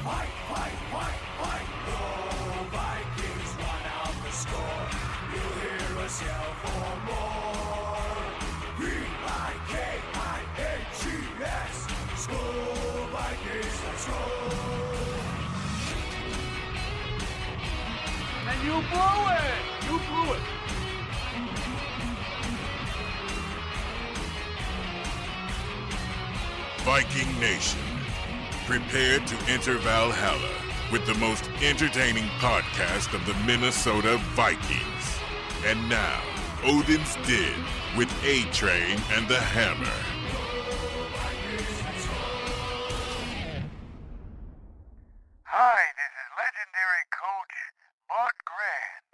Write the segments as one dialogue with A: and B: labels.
A: Fight. The Vikings run out the score. You hear us yell for more. V-I-K-I-N-G-S. School Vikings, let's go.
B: And you blew it! You blew it!
C: Viking Nation, prepare to enter Valhalla with the most entertaining podcast of the Minnesota Vikings. And now, Odin's Den with A-Train and the Hammer.
D: Hi, this is legendary coach Bud Grant,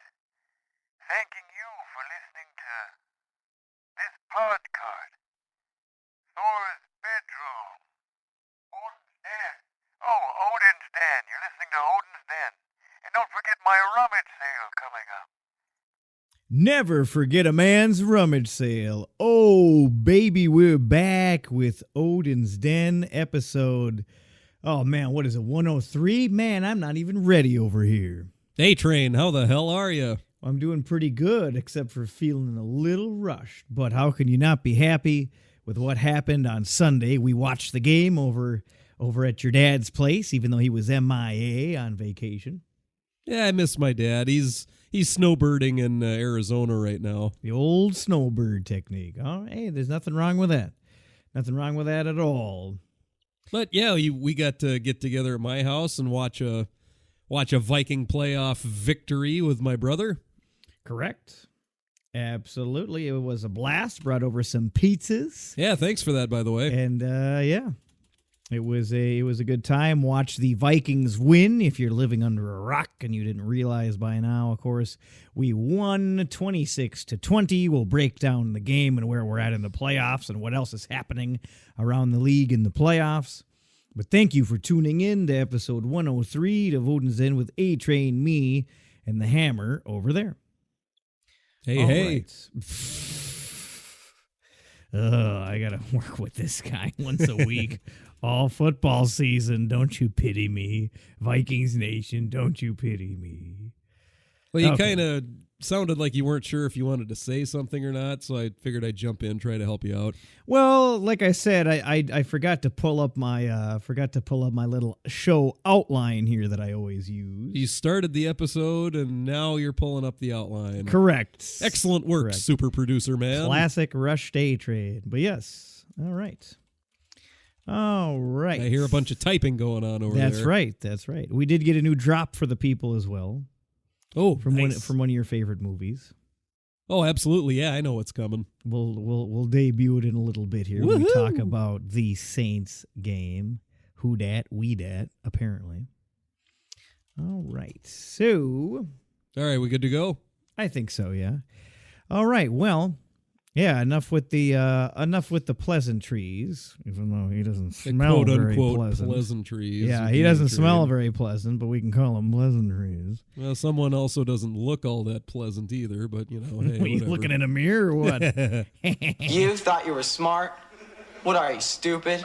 D: thanking you for listening to this podcast. Thor's bedroom. Odin's Den. Oh, Odin's Den. You're listening to Odin's Den. And don't forget my rummage sale coming up.
E: Never forget a man's rummage sale. Oh, baby, we're back with Odin's Den episode. Oh, man, what is it, 103? Man, I'm not even ready over here.
F: A-Train, how the hell are you?
E: I'm doing pretty good, except for feeling a little rushed. But how can you not be happy with what happened on Sunday? We watched the game over at your dad's place, even though he was MIA on vacation.
F: Yeah, I miss my dad. He's snowbirding in Arizona right now.
E: The old snowbird technique. Oh, hey, there's nothing wrong with that. Nothing wrong with that at all.
F: But yeah, we got to get together at my house and watch a Viking playoff victory with my brother.
E: Correct. Absolutely. It was a blast. Brought over some pizzas.
F: Yeah, thanks for that, by the way.
E: And yeah. It was a good time. Watch the Vikings win. If you're living under a rock and you didn't realize by now, of course, we won 26-20. We'll break down the game and where we're at in the playoffs and what else is happening around the league in the playoffs. But thank you for tuning in to episode 103 of Odin's Den with A-Train, me, and the Hammer over there.
F: Hey,
E: All
F: hey.
E: Right. I got to work with this guy once a week. All football season, don't you pity me. Vikings Nation, don't you pity me.
F: Well, you kind of sounded like you weren't sure if you wanted to say something or not, so I figured I'd jump in, try to help you out.
E: Well, like I said, I forgot to pull up my little show outline here that I always use.
F: You started the episode, and now you're pulling up the outline.
E: Correct.
F: Excellent work,
E: Correct.
F: super producer man.
E: Classic rush day trade. But yes, all right. All right.
F: I hear a bunch of typing going on over there.
E: That's right. That's right. We did get a new drop for the people as well.
F: Oh,
E: from
F: nice.
E: one of your favorite movies.
F: Oh, absolutely. Yeah, I know what's coming.
E: We'll debut it in a little bit here.
F: Woohoo!
E: We talk about the Saints game. Who dat? We dat, apparently. All right. So.
F: All right, we good to go?
E: I think so, yeah. All right. Well, yeah, enough with the pleasantries, even though he doesn't smell very pleasant.
F: Pleasantries.
E: Yeah, he doesn't smell very pleasant, but we can call them pleasantries.
F: Well, someone also doesn't look all that pleasant either, but, hey,
E: Are you looking in a mirror or what?
G: You thought you were smart? What are you, stupid?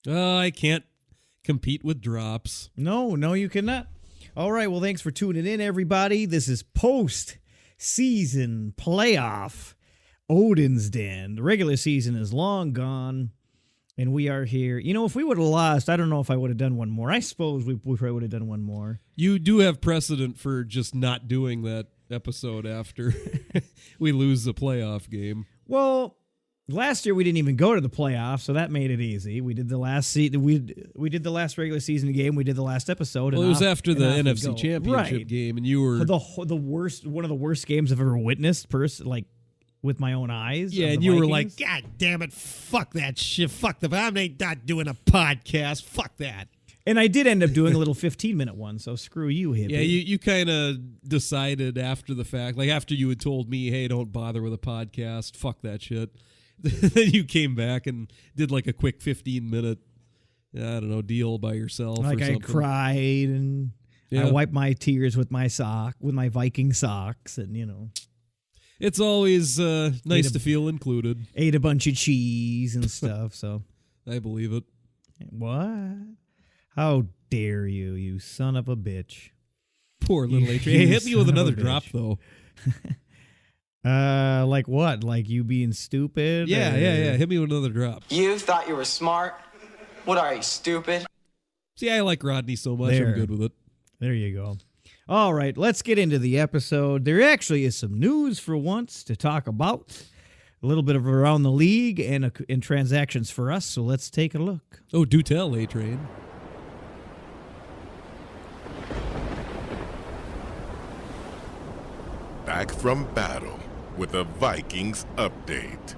F: I can't compete with drops.
E: No, you cannot. All right, well, thanks for tuning in, everybody. This is post-season playoff Odin's Den. The regular season is long gone, and we are here. If we would have lost, I don't know if I would have done one more. I suppose we probably would have done one more.
F: You do have precedent for just not doing that episode after we lose the playoff game.
E: Well, last year we didn't even go to the playoffs, so that made it easy. We did the last we did the last regular season game. We did the last episode.
F: Well, it was after the NFC Championship game, and you were
E: the worst, one of the worst games I've ever witnessed. With my own eyes.
F: Yeah, and you were like, God damn it, fuck that shit. Fuck I'm not doing a podcast. Fuck that.
E: And I did end up doing a little 15-minute one, so screw you, hippie.
F: Yeah, you kind of decided after the fact, like after you had told me, hey, don't bother with a podcast, fuck that shit. Then you came back and did like a quick 15-minute, I don't know, deal by yourself
E: like
F: or something.
E: I cried and I wiped my tears with my Viking socks and,
F: It's always nice to feel included.
E: Ate a bunch of cheese and stuff, so.
F: I believe it.
E: What? How dare you, you son of a bitch.
F: Poor little
E: You
F: A-Train. Hey, hit me with
E: son of a
F: another drop,
E: bitch.
F: though.
E: Like what? Like you being stupid?
F: Yeah. Hit me with another drop.
G: You thought you were smart? What are you, stupid?
F: See, I like Rodney so much.
E: There.
F: I'm good with it.
E: There you go. All right, let's get into the episode. There actually is some news for once to talk about. A little bit of around the league and transactions for us, so let's take a look.
F: Oh, do tell, A-Train.
C: Back from battle with a Vikings update.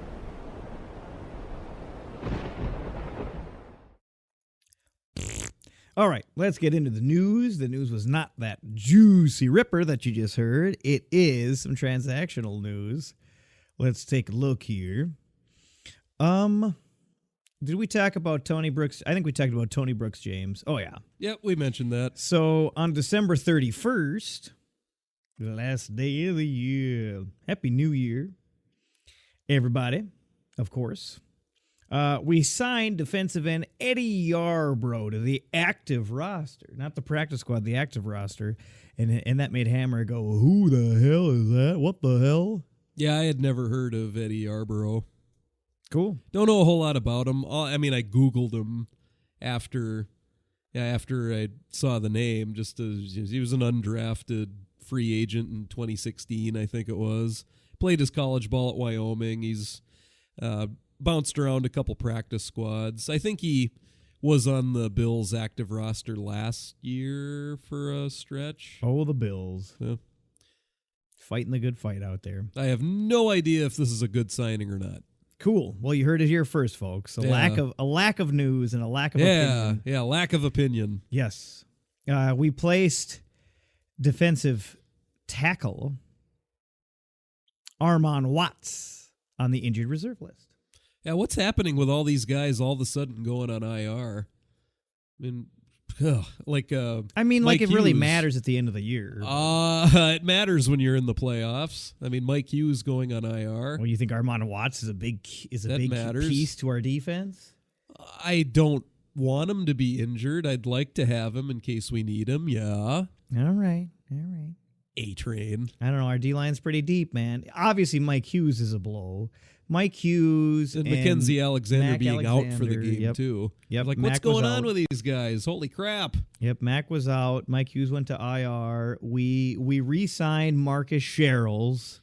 E: All right, let's get into the news. The news was not that juicy ripper that you just heard. It is some transactional news. Let's take a look here. Did we talk about Tony Brooks? I think we talked about Tony Brooks James. Oh, yeah.
F: Yep, we mentioned that.
E: So on December 31st, the last day of the year, Happy New Year, everybody, of course. We signed defensive end Eddie Yarbrough to the active roster, not the practice squad, the active roster. And that made Hammer go, who the hell is that? What the hell?
F: Yeah, I had never heard of Eddie Yarbrough.
E: Cool.
F: Don't know a whole lot about him. I mean, I Googled him after I saw the name. He was an undrafted free agent in 2016, I think it was. Played his college ball at Wyoming. He's bounced around a couple practice squads. I think he was on the Bills active roster last year for a stretch.
E: Oh, the Bills.
F: Yeah.
E: Fighting the good fight out there.
F: I have no idea if this is a good signing or not.
E: Cool. Well, you heard it here first, folks. A lack of news and a lack of opinion.
F: Yeah, lack of opinion.
E: Yes. We placed defensive tackle Armon Watts on the injured reserve list.
F: Yeah, what's happening with all these guys all of a sudden going on IR? I mean, like Mike
E: it really
F: Hughes.
E: matters at the end of the year.
F: It matters when you're in the playoffs. I mean, Mike Hughes going on IR.
E: Well, you think Armon Watts is a big
F: matters.
E: piece to our defense?
F: I don't want him to be injured. I'd like to have him in case we need him. Yeah.
E: All right.
F: A-Train.
E: I don't know. Our D-line's pretty deep, man. Obviously, Mike Hughes is a blow. Mike Hughes
F: And Mackenzie Alexander
E: Mac
F: being out for the
E: Alexander,
F: game,
E: yep.
F: too.
E: Yep,
F: Like,
E: Mac
F: what's going
E: was
F: on
E: out.
F: with these guys? Holy crap.
E: Yep, Mac was out. Mike Hughes went to IR. We re-signed Marcus Sherrills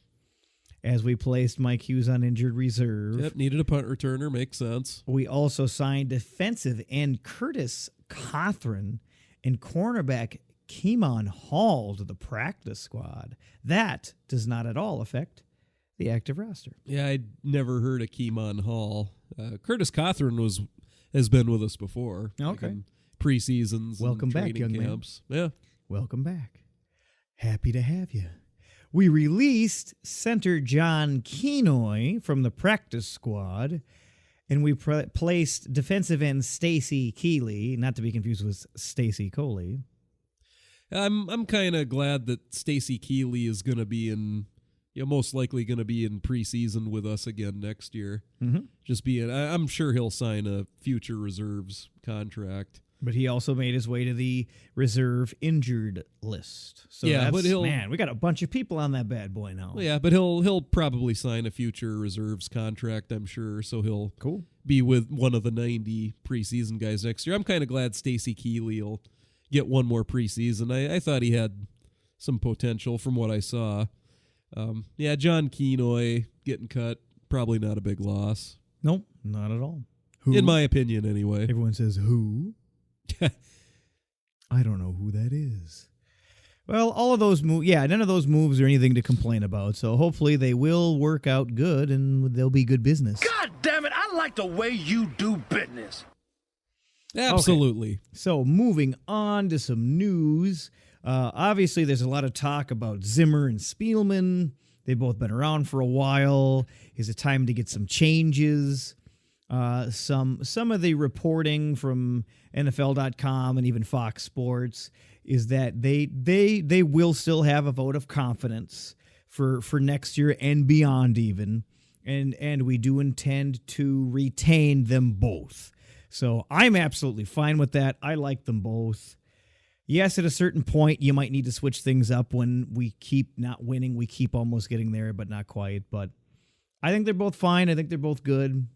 E: as we placed Mike Hughes on injured reserve.
F: Yep, needed a punt returner. Makes sense.
E: We also signed defensive end Curtis Cothran and cornerback Keemon Hall to the practice squad. That does not at all affect the active roster.
F: Yeah, I'd never heard of Keemon Hall. Curtis Cothran has been with us before.
E: Okay.
F: In preseasons
E: Welcome
F: and
E: back,
F: training
E: young man.
F: camps. Yeah.
E: Welcome back. Happy to have you. We released center John Kenoy from the practice squad, and we placed defensive end Stacy Keeley, not to be confused with Stacy Coley.
F: I'm kind of glad that Stacy Keeley is going to be most likely going to be in preseason with us again next year.
E: Mm-hmm.
F: I'm sure he'll sign a future reserves contract.
E: But he also made his way to the reserve injured list. So
F: Yeah, but
E: we got a bunch of people on that bad boy now.
F: Well, yeah, but he'll probably sign a future reserves contract, I'm sure. So he'll be with one of the 90 preseason guys next year. I'm kind of glad Stacy Keeley will get one more preseason. I thought he had some potential from what I saw. John Kenoy getting cut, probably not a big loss.
E: Nope, not at all. Who?
F: In my opinion, anyway.
E: Everyone says who? I don't know who that is. Well, all of those moves, none of those moves are anything to complain about. So hopefully they will work out good and they'll be good business.
B: God damn it, I like the way you do business.
F: Absolutely.
E: Okay. So moving on to some news. Obviously, there's a lot of talk about Zimmer and Spielman. They've both been around for a while. Is it time to get some changes? Some of the reporting from NFL.com and even Fox Sports is that they will still have a vote of confidence for next year and beyond even. And we do intend to retain them both. So I'm absolutely fine with that. I like them both. Yes, at a certain point, you might need to switch things up when we keep not winning. We keep almost getting there, but not quite. But I think they're both fine. I think they're both good.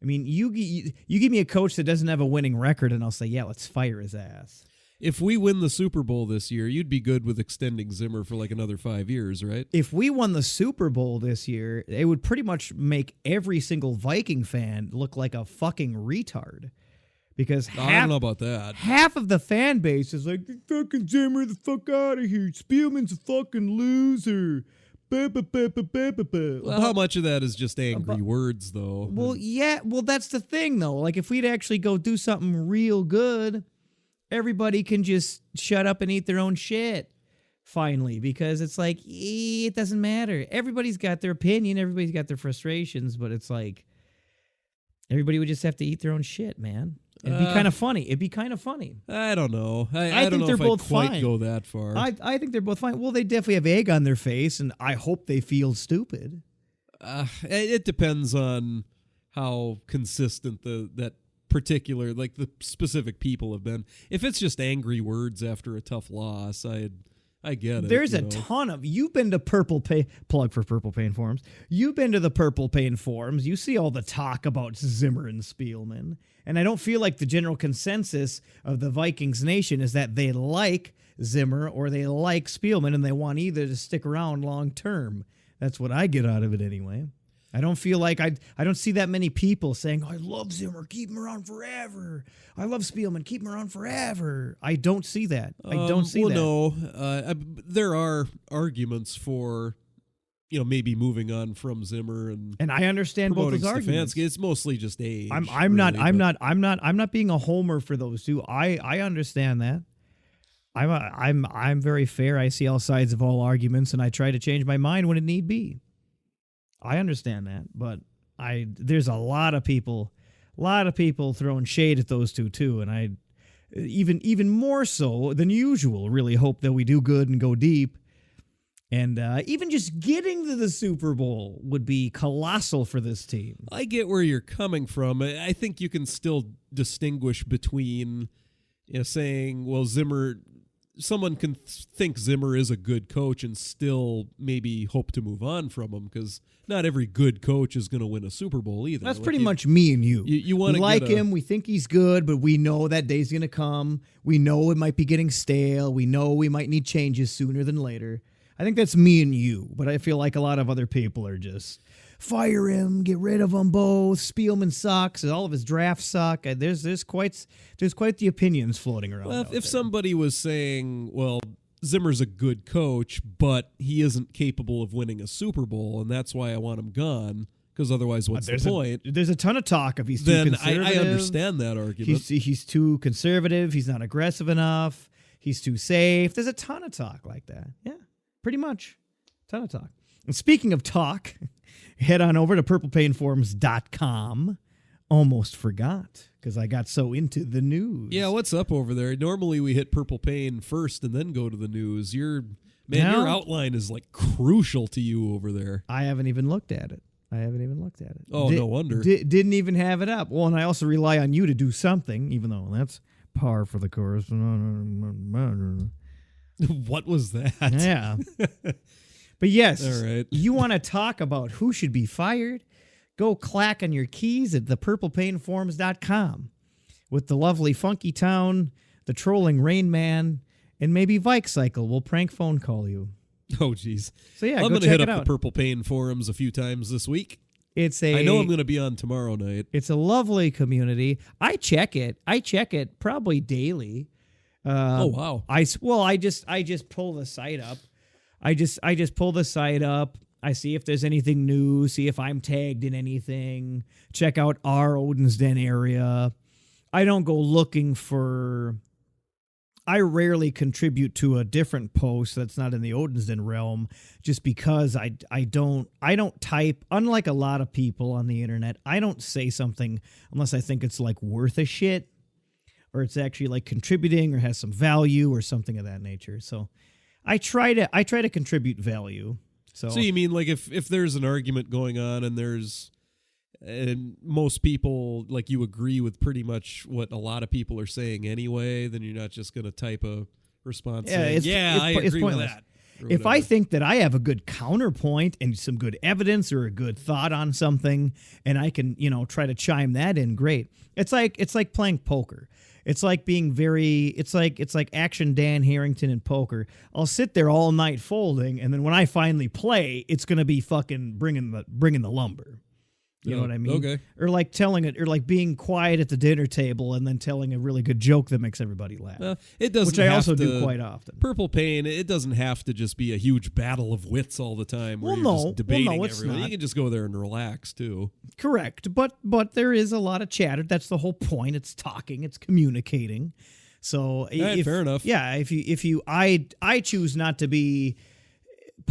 E: I mean, you give me a coach that doesn't have a winning record, and I'll say, yeah, let's fire his ass.
F: If we win the Super Bowl this year, you'd be good with extending Zimmer for like another 5 years, right?
E: If we won the Super Bowl this year, it would pretty much make every single Viking fan look like a fucking retard. Because
F: I don't know about that.
E: Half of the fan base is like, fucking Zimmer the fuck out of here. Spielman's a fucking loser.
F: Well, how much of that is just angry words, though?
E: Well, yeah. Well, that's the thing, though. Like, if we'd actually go do something real good, everybody can just shut up and eat their own shit, finally. Because it's like, it doesn't matter. Everybody's got their opinion. Everybody's got their frustrations. But it's like, everybody would just have to eat their own shit, man. It'd be kind of funny. It'd be kind of funny.
F: I don't know. I don't
E: think
F: know
E: they're
F: if
E: both
F: I'd quite
E: fine.
F: go that far.
E: I think they're both fine. Well, they definitely have egg on their face, and I hope they feel stupid.
F: It depends on how consistent that particular, like the specific people have been. If it's just angry words after a tough loss, I get it.
E: There's a ton of... You've been to plug for Purple Pain Forums. You've been to the Purple Pain Forums. You see all the talk about Zimmer and Spielman. And I don't feel like the general consensus of the Vikings Nation is that they like Zimmer or they like Spielman and they want either to stick around long term. That's what I get out of it anyway. I don't feel like I don't see that many people saying, I love Zimmer, keep him around forever. I love Spielman, keep him around forever. I don't see that. I don't see that.
F: No, there are arguments for, maybe moving on from Zimmer and
E: I understand both those arguments.
F: It's mostly just age.
E: I'm not being a homer for those two. I understand that. I'm very fair. I see all sides of all arguments, and I try to change my mind when it need be. I understand that, but there's a lot of people throwing shade at those two too, and I even more so than usual really hope that we do good and go deep. And even just getting to the Super Bowl would be colossal for this team.
F: I get where you're coming from. I think you can still distinguish between saying, well, Zimmer, someone can think Zimmer is a good coach and still maybe hope to move on from him, because not every good coach is going to win a Super Bowl either.
E: That's pretty much me and you.
F: You want to
E: like him. We think he's good, but we know that day's going to come. We know it might be getting stale. We know we might need changes sooner than later. I think that's me and you, but I feel like a lot of other people are just fire him, get rid of them both. Spielman sucks. All of his drafts suck. There's quite the opinions floating around.
F: Well, if somebody was saying, well, Zimmer's a good coach, but he isn't capable of winning a Super Bowl, and that's why I want him gone, because otherwise, what's the point?
E: There's a ton of talk if he's too
F: then
E: conservative.
F: I understand that argument.
E: He's too conservative. He's not aggressive enough. He's too safe. There's a ton of talk like that. Yeah. Pretty much. Ton of talk. And speaking of talk, head on over to purplepainforums.com. Almost forgot because I got so into the news.
F: Yeah, what's up over there? Normally we hit Purple Pain first and then go to the news. Your outline is like crucial to you over there.
E: I haven't even looked at it.
F: Oh, no wonder.
E: Didn't even have it up. Well, and I also rely on you to do something, even though that's par for the course.
F: What was that?
E: Yeah. But yes,
F: all right.
E: You want to talk about who should be fired? Go clack on your keys at thepurplepainforums.com with the lovely Funky Town, the trolling Rain Man, and maybe Vike Cycle will prank phone call you.
F: Oh, geez.
E: So yeah,
F: I'm
E: going to
F: hit up the Purple Pain Forums a few times this week. I know I'm going to be on tomorrow night.
E: It's a lovely community. I check it probably daily.
F: Oh wow!
E: I just pull the site up. I just pull the site up. I see if there's anything new. See if I'm tagged in anything. Check out our Odin's Den area. I don't go looking for. I rarely contribute to a different post that's not in the Odin's Den realm, just because I don't type. Unlike a lot of people on the internet, I don't say something unless I think it's like worth a shit, or it's actually like contributing or has some value or something of that nature. So I try to contribute value. So
F: you mean like if there's an argument going on and there's and most people, like, you agree with pretty much what a lot of people are saying anyway, then you're not just going to type a response saying, I agree with that.
E: If I think that I have a good counterpoint and some good evidence or a good thought on something, and I can, try to chime that in, great. It's like playing poker. It's like being it's like action Dan Harrington in poker. I'll sit there all night folding, and then when I finally play, it's gonna be fucking bringing the lumber. You know what I mean?
F: Okay.
E: Or like being quiet at the dinner table and then telling a really good joke that makes everybody laugh.
F: It doesn't,
E: which I also do quite often.
F: Purple Pain. It doesn't have to just be a huge battle of wits all the time. Where you're just debating everything. You can just go there and relax too.
E: Correct, but there is a lot of chatter. That's the whole point. It's talking. It's communicating. So
F: fair enough.
E: Yeah, I choose not to be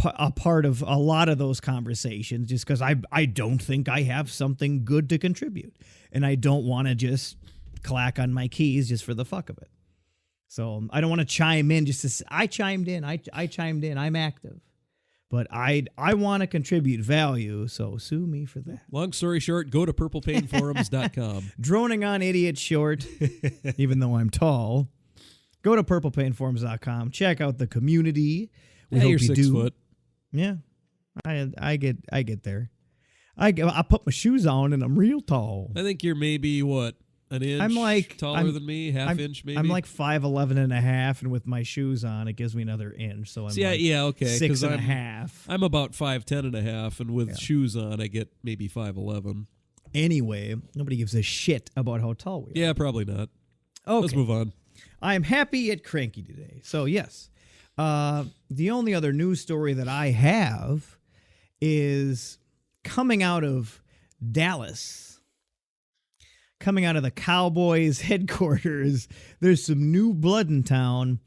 E: a part of a lot of those conversations just because I don't think I have something good to contribute, and I don't want to just clack on my keys just for the fuck of it. So I don't want to chime in just to I chimed in. I chimed in. I'm active, but I want to contribute value. So sue me for that.
F: Long story short, go to purplepainforums.com.
E: Droning on idiot short, even though I'm tall. Go to purplepainforums.com. Check out the community. We hope
F: you're
E: you
F: 6
E: do.
F: foot.
E: Yeah, I get there. I put my shoes on and I'm real tall.
F: I think you're maybe what, an inch
E: I'm like
F: taller than me, half inch maybe.
E: I'm like 5'11 and a half, and with my shoes on, it gives me another inch. So I'm
F: okay,
E: 6 and a half.
F: I'm about 5'10 and a half, and with shoes on, I get maybe 5'11.
E: Anyway, nobody gives a shit about how tall we are.
F: Yeah, probably not.
E: Okay.
F: Let's move on.
E: I'm happy yet cranky today. So yes. The only other news story that I have is coming out of Dallas, coming out of the Cowboys headquarters. There's some new blood in town.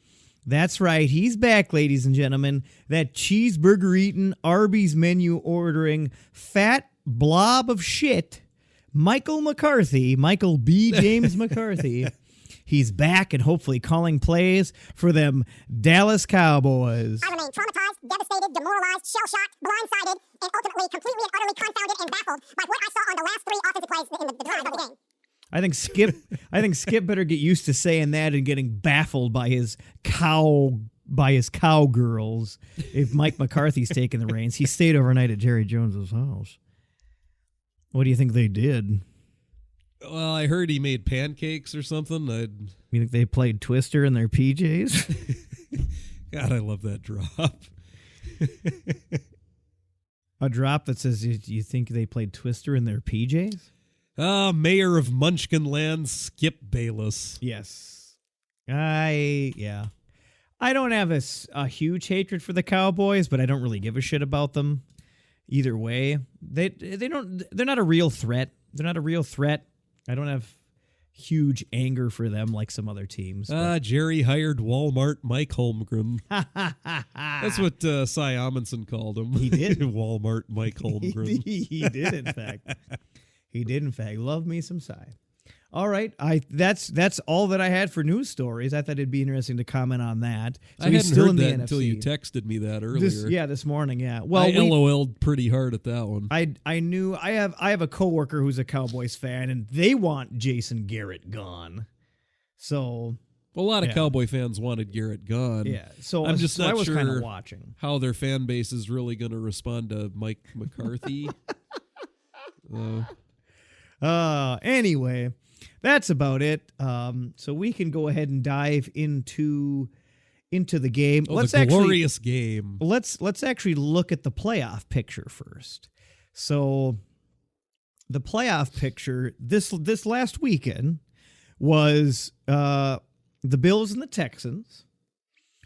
E: That's right. He's back, ladies and gentlemen. That cheeseburger eating, Arby's menu ordering, fat blob of shit, Michael B. James McCarthy. He's back and hopefully calling plays for them Dallas Cowboys.
H: I remain traumatized, devastated, demoralized, shell-shocked, blindsided, and ultimately completely and utterly confounded and baffled by what I saw on the last 3 offensive plays in the drive of the game.
E: I think Skip better get used to saying that and getting baffled by his cowgirls. If Mike McCarthy's taking the reins, he stayed overnight at Jerry Jones's house. What do you think they did?
F: Well, I heard he made pancakes or something.
E: You think they played Twister in their PJs?
F: God, I love that drop.
E: A drop that says, you think they played Twister in their PJs?
F: Mayor of Munchkinland, Skip Bayless.
E: Yes. I don't have a huge hatred for the Cowboys, but I don't really give a shit about them either way. They're not a real threat. They're not a real threat. I don't have huge anger for them like some other teams.
F: Jerry hired Walmart Mike Holmgren. That's what Cy Amundsen called him.
E: He did.
F: Walmart Mike Holmgren.
E: He did, in fact. He did, in fact. Love me some Cy. All right, that's all that I had for news stories. I thought it'd be interesting to comment on that. So
F: I
E: he's
F: hadn't
E: still
F: heard
E: in the
F: that
E: NFC.
F: until you texted me that earlier.
E: This morning, yeah. Well,
F: I LOL'd pretty hard at that one.
E: I knew I have a coworker who's a Cowboys fan, and they want Jason Garrett gone. So
F: a lot of Cowboy fans wanted Garrett gone.
E: Yeah, so
F: I'm just not
E: I was
F: sure
E: kind of watching
F: how their fan base is really going to respond to Mike McCarthy.
E: Anyway. That's about it. So we can go ahead and dive into the game.
F: Glorious game.
E: Let's actually look at the playoff picture first. So the playoff picture this last weekend was the Bills and the Texans.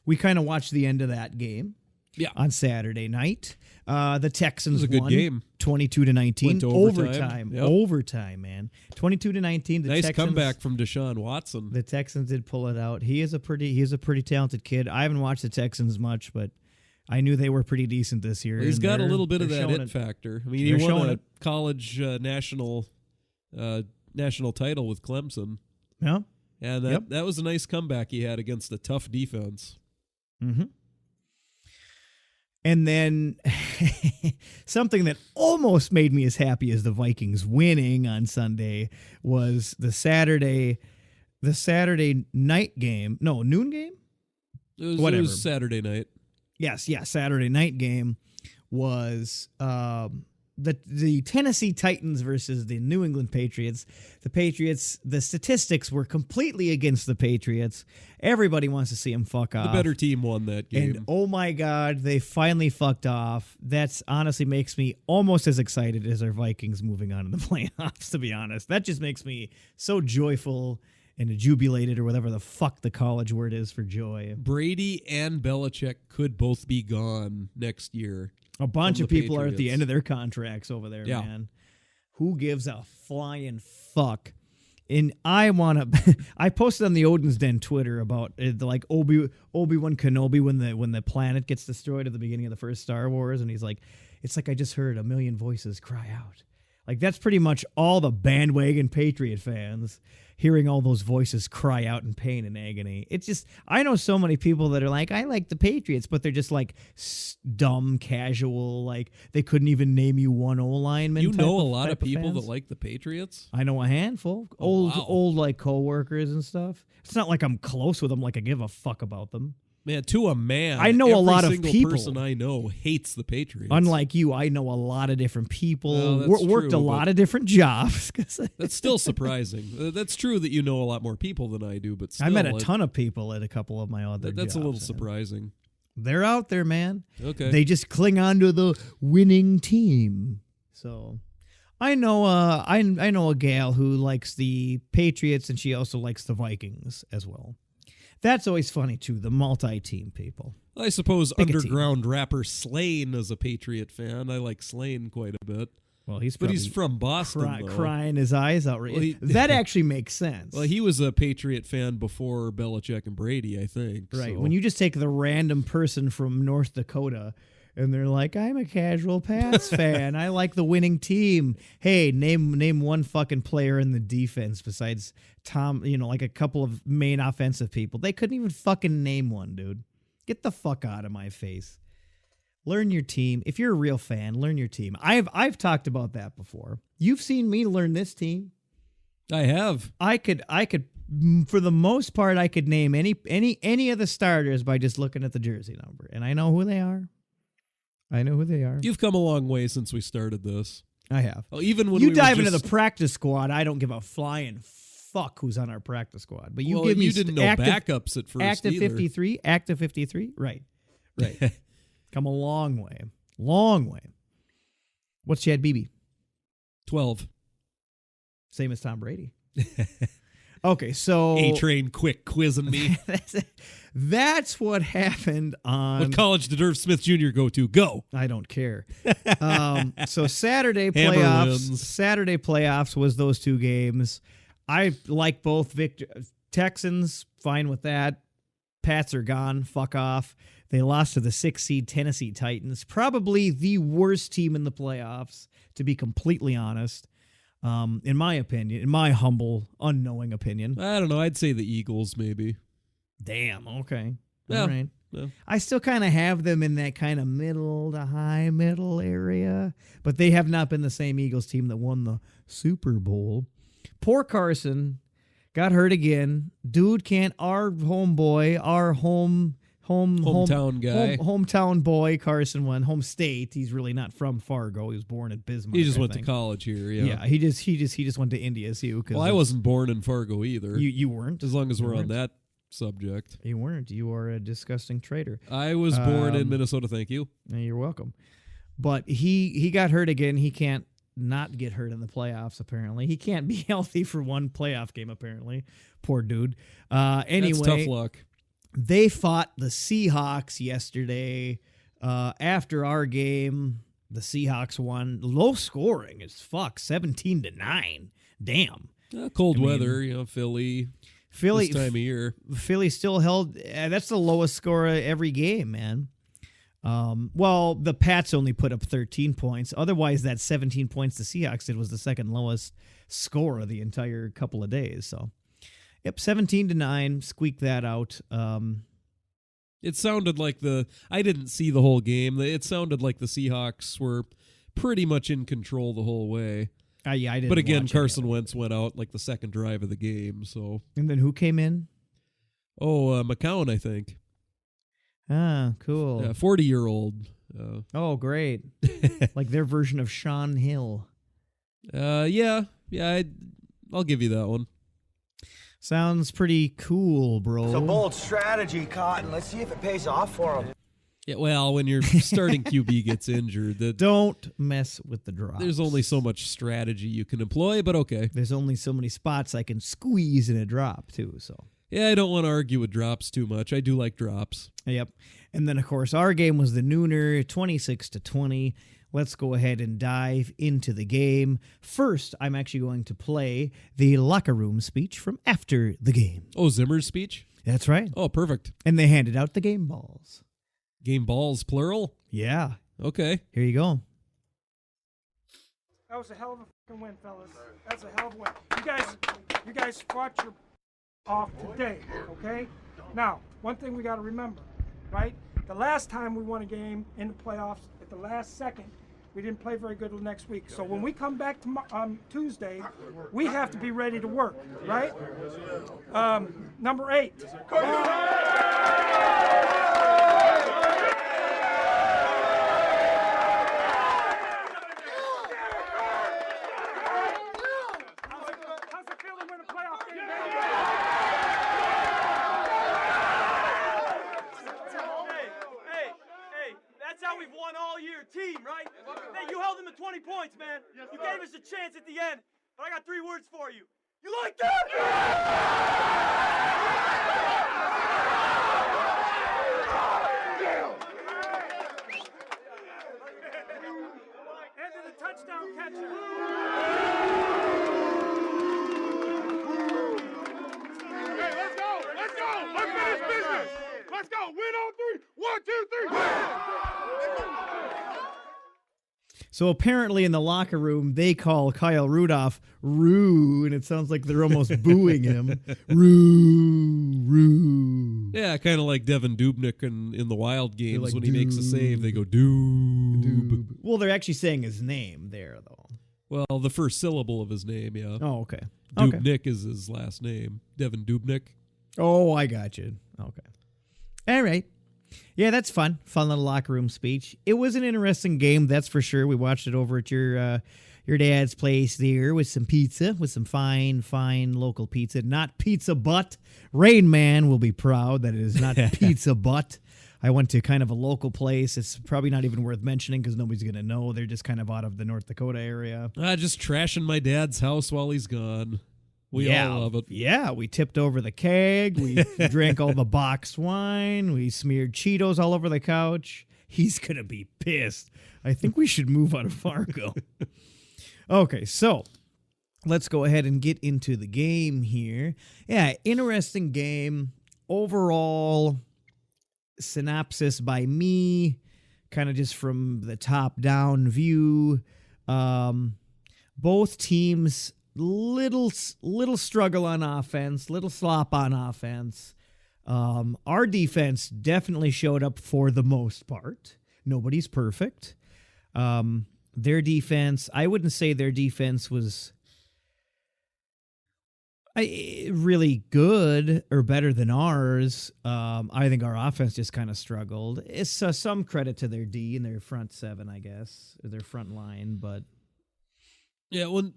E: We kind of watched the end of that game.
F: Yeah.
E: On Saturday night. The Texans
F: won. It was a good game.
E: 22-19.
F: Went to overtime. Yep.
E: Overtime, man. 22-19.
F: Nice comeback from Deshaun Watson.
E: The Texans did pull it out. He's a pretty talented kid. I haven't watched the Texans much, but I knew they were pretty decent this year.
F: He's got a little bit of that it factor. I mean, he won a college national title with Clemson.
E: Yeah.
F: And that was a nice comeback he had against a tough defense.
E: Mm-hmm. And then something that almost made me as happy as the Vikings winning on Sunday was the Saturday night game. No, noon game?
F: It
E: Whatever.
F: was Saturday night.
E: Yes, Saturday night game was the Tennessee Titans versus the New England Patriots. The Patriots, the statistics were completely against the Patriots. Everybody wants to see them fuck off.
F: The better team won that game.
E: And oh my God, they finally fucked off. That's honestly makes me almost as excited as our Vikings moving on in the playoffs, to be honest. That just makes me so joyful and jubilated, or whatever the fuck the college word is for joy.
F: Brady and Belichick could both be gone next year.
E: A bunch of people are at the
F: Patriots.
E: end of their contracts over there,
F: Yeah.
E: man. Who gives a flying fuck? And I want to. I posted on the Odin's Den Twitter about like Obi-Wan Kenobi when the planet gets destroyed at the beginning of the first Star Wars, and he's like, "It's like I just heard a million voices cry out." Like that's pretty much all the bandwagon Patriot fans hearing all those voices cry out in pain and agony. It's just, I know so many people that are like, I like the Patriots, but they're just like dumb, casual, like they couldn't even name you one O-lineman.
F: You know a
E: type
F: lot of people
E: fans.
F: that like the Patriots?
E: I know a handful.
F: Oh, wow.
E: Old like coworkers and stuff. It's not like I'm close with them, like I give a fuck about them.
F: Man, to a man,
E: I know a
F: every
E: lot of
F: single
E: people.
F: person I know hates the Patriots.
E: Unlike you, I know a lot of different people.
F: Well, that's
E: Worked
F: true,
E: a lot
F: but-
E: of different jobs.
F: That's still surprising. That's true that you know a lot more people than I do, but still,
E: I met a ton of people at a couple of my other
F: That's
E: jobs.
F: a little
E: man.
F: surprising.
E: They're out there, man.
F: Okay.
E: They just cling on to the winning team. So I know I know a gal who likes the Patriots, and she also likes the Vikings as well. That's always funny too, the multi-team people.
F: I suppose
E: Pick a team.
F: underground rapper Slane is a Patriot fan. I like Slane quite a bit.
E: Well, he's
F: But he's
E: probably
F: from Boston, though.
E: crying his eyes out.
F: Well, he-
E: That actually makes sense.
F: Well, he was a Patriot fan before Belichick and Brady, I think.
E: Right.
F: so-
E: When you just take the random person from North Dakota and they're like, I'm a casual Pats fan. I like the winning team. Hey, name one fucking player in the defense besides Tom, like a couple of main offensive people. They couldn't even fucking name one, dude. Get the fuck out of my face. Learn your team. If you're a real fan, learn your team. I've talked about that before. You've seen me learn this team.
F: I have.
E: I could for the most part I could name any of the starters by just looking at the jersey number, and I know who they are.
F: You've come a long way since we started this.
E: I have.
F: Oh, even when
E: You
F: we
E: dive
F: were
E: into
F: just,
E: the practice squad, I don't give a flying fuck who's on our practice squad. But you
F: well,
E: give me
F: you didn't know backups at first
E: active
F: either.
E: 53, active 53. Right. Come a long way. What's Chad Beebe?
F: 12.
E: Same as Tom Brady. Okay, so
F: A-Train quick quizzing me.
E: that's what happened on.
F: What college did Irv Smith Jr. go to? Go.
E: I don't care. So Saturday
F: Hammer
E: playoffs.
F: wins.
E: Saturday playoffs was those two games. I like both. Texans, fine with that. Pats are gone. Fuck off. They lost to the 6 seed Tennessee Titans. Probably the worst team in the playoffs, to be completely honest. In my opinion, in my humble, unknowing opinion.
F: I don't know. I'd say the Eagles, maybe.
E: Damn. Okay.
F: Yeah.
E: All right.
F: Yeah.
E: I still kind of have them in that kind of middle to high middle area, but they have not been the same Eagles team that won the Super Bowl. Poor Carson got hurt again. Dude can't. Our homeboy, our
F: Hometown guy.
E: hometown boy Carson won. Home state. He's really not from Fargo. He was born at Bismarck.
F: He just
E: I
F: went to
E: think.
F: college here.
E: Yeah, he just went to NDSU.
F: Well, I wasn't born in Fargo either.
E: You weren't.
F: As long as
E: You
F: we're on
E: weren't.
F: that subject.
E: You weren't. You are a disgusting traitor.
F: I was born in
E: Um,
F: Minnesota. Thank you.
E: You're welcome. But he got hurt again. He can't not get hurt in the playoffs, apparently. He can't be healthy for one playoff game, apparently. Poor dude. Anyway,
F: That's tough luck.
E: they fought the Seahawks yesterday. After our game, the Seahawks won. Low scoring as fuck, 17-9. Damn.
F: Cold
E: I mean,
F: weather, Philly
E: Philly,
F: this time of year.
E: Philly still held. That's the lowest score of every game, man. Well, the Pats only put up 13 points. Otherwise, that 17 points the Seahawks did was the second lowest score of the entire couple of days. So, yep, 17-9, squeaked that out.
F: It sounded like I didn't see the whole game. It sounded like the Seahawks were pretty much in control the whole way.
E: Yeah, I didn't.
F: But again,
E: watch any
F: Carson
E: of it.
F: Wentz went out like the second drive of the game. So,
E: And then who came in?
F: McCown, I think.
E: Ah, cool.
F: 40-year-old.
E: Oh, great. Like their version of Sean Hill.
F: Yeah, I'll give you that one.
E: Sounds pretty cool, bro.
I: It's a bold strategy, Cotton. Let's see if it pays off for him.
F: Yeah, well, when your starting QB gets injured,
E: Don't mess with the drops.
F: there's only so much strategy you can employ, but okay.
E: There's only so many spots I can squeeze in a drop, too, so.
F: Yeah, I don't want to argue with drops too much. I do like drops.
E: Yep. And then, of course, our game was the nooner, 26-20. Let's go ahead and dive into the game. First, I'm actually going to play the locker room speech from after the game.
F: Oh, Zimmer's speech?
E: That's right.
F: Oh, perfect.
E: And they handed out the game balls.
F: Game balls, plural?
E: Yeah.
F: Okay.
E: Here you go.
J: That was a hell of a fucking win, fellas. That's a hell of a win. You guys fought your off today, okay? Now, one thing we got to remember, right? The last time we won a game in the playoffs, at the last second, we didn't play very good next week. So when we come back to Tuesday, we have to be ready to work, right? Number 8. How's it feel to win a playoff game?
K: Hey, that's how we've won all year, team, right? Hey, you held them to 20 points, man. You gave us a chance at the end, but I got 3 words for you. You like that?
J: And to the touchdown catcher.
A: Hey, let's go! Let's go! Let's finish business! Let's go! Win on 3! 1, 2, 3!
E: So apparently in the locker room, they call Kyle Rudolph Roo, and it sounds like they're almost booing him. Roo.
F: Yeah, kind of like Devin Dubnyk in the Wild games
E: like,
F: when he makes a save, they go Doob.
E: Well, they're actually saying his name there, though.
F: Well, the first syllable of his name, yeah.
E: Oh, okay. Okay.
F: Dubnyk is his last name. Devin Dubnyk.
E: Oh, I got you. Okay. All right. Yeah, that's fun. Fun little locker room speech. It was an interesting game, that's for sure. We watched it over at your dad's place there with some pizza, with some fine local pizza. Not Pizza Butt. Rain Man will be proud that it is not Pizza Butt. I went to kind of a local place. It's probably not even worth mentioning because nobody's going to know. They're just kind of out of the North Dakota area.
F: Just trashing my dad's house while he's gone. We all love it.
E: Yeah, we tipped over the keg. We drank all the boxed wine. We smeared Cheetos all over the couch. He's going to be pissed. I think we should move out of Fargo. Okay, so let's go ahead and get into the game here. Yeah, interesting game. Overall synopsis by me, kind of just from the top-down view. Both teams... Little struggle on offense, little slop on offense. Our defense definitely showed up for the most part. Nobody's perfect. Their defense, I wouldn't say their defense was really good or better than ours. I think our offense just kind of struggled. It's some credit to their D and their front seven, I guess, or their front line, but
F: yeah, when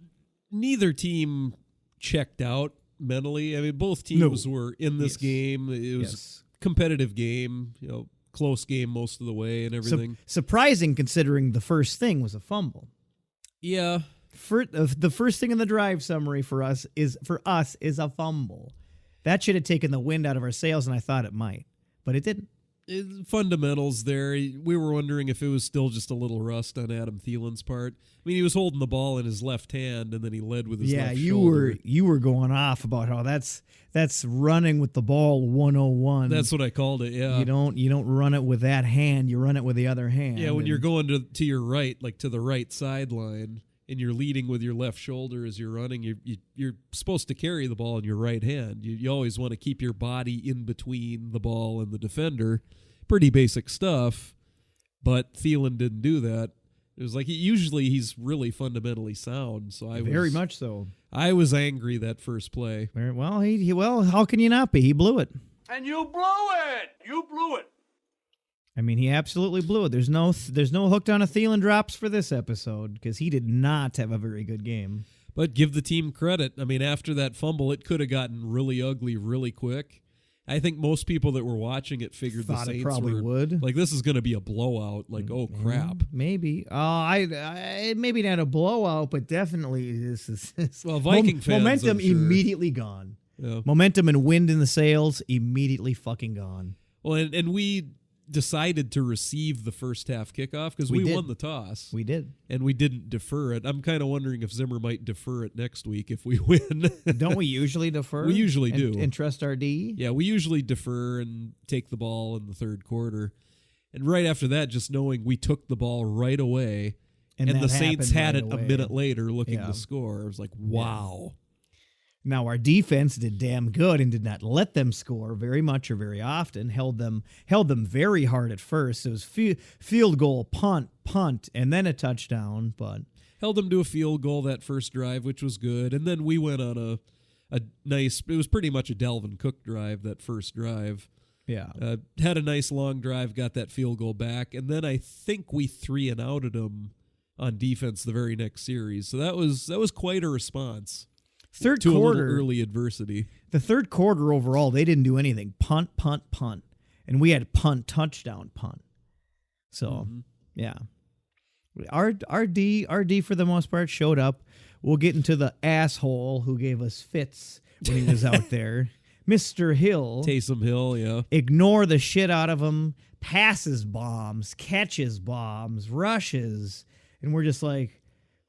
F: neither team checked out mentally. I mean, both teams were in this game. It was a competitive game, close game most of the way and everything.
E: Surprising considering the first thing was a fumble.
F: Yeah.
E: The first thing in the drive summary for us is a fumble. That should have taken the wind out of our sails, and I thought it might, but it didn't.
F: Fundamentals there. We were wondering if it was still just a little rust on Adam Thielen's part. I mean, he was holding the ball in his left hand, and then he led with his left shoulder.
E: you were going off about how that's running with the ball 101.
F: That's what I called it. Yeah,
E: you don't run it with that hand. You run it with the other hand.
F: Yeah, when you're going to your right, like to the right sideline, and you're leading with your left shoulder as you're running, you're supposed to carry the ball in your right hand. You always want to keep your body in between the ball and the defender. Pretty basic stuff, but Thielen didn't do that. It was like usually he's really fundamentally sound. So
E: very much so.
F: I was angry that first play.
E: Well, how can you not be? He blew it.
K: And you blew it. You blew it.
E: I mean, he absolutely blew it. There's no hooked on a Thielen drops for this episode because he did not have a very good game.
F: But give the team credit. I mean, after that fumble, it could have gotten really ugly really quick. I think most people that were watching it figured
E: Thought
F: the Saints
E: it probably would.
F: Like, this is going to be a blowout. Like, oh crap.
E: Maybe. I maybe not a blowout, but definitely this is
F: well, Viking fans,
E: momentum
F: I'm sure.
E: immediately gone.
F: Yeah.
E: Momentum and wind in the sails immediately fucking gone.
F: Well, and we decided to receive the first half kickoff because we won the toss.
E: We did.
F: And we didn't defer it. I'm kind of wondering if Zimmer might defer it next week if we win.
E: Don't we usually defer?
F: We usually do.
E: And trust our D?
F: Yeah, we usually defer and take the ball in the third quarter. And right after that, just knowing we took the ball right away and the Saints had
E: right
F: it
E: away.
F: a minute later looking to score. I was like, wow.
E: Yeah. Now, our defense did damn good and did not let them score very much or very often. Held them very hard at first. It was field goal, punt, and then a touchdown. But
F: held them to a field goal that first drive, which was good. And then we went on a nice. It was pretty much a Dalvin Cook drive that first drive.
E: Yeah,
F: had a nice long drive, got that field goal back, and then I think we 3-and-outed them on defense the very next series. So that was quite a response.
E: Third
F: to
E: quarter,
F: a little early adversity.
E: The third quarter overall, they didn't do anything. Punt, and we had punt, touchdown, punt. So, yeah, our D for the most part showed up. We'll get into the asshole who gave us fits when he was out there, Mr. Hill,
F: Taysom Hill. Yeah,
E: ignore the shit out of him. Passes bombs, catches bombs, rushes, and we're just like,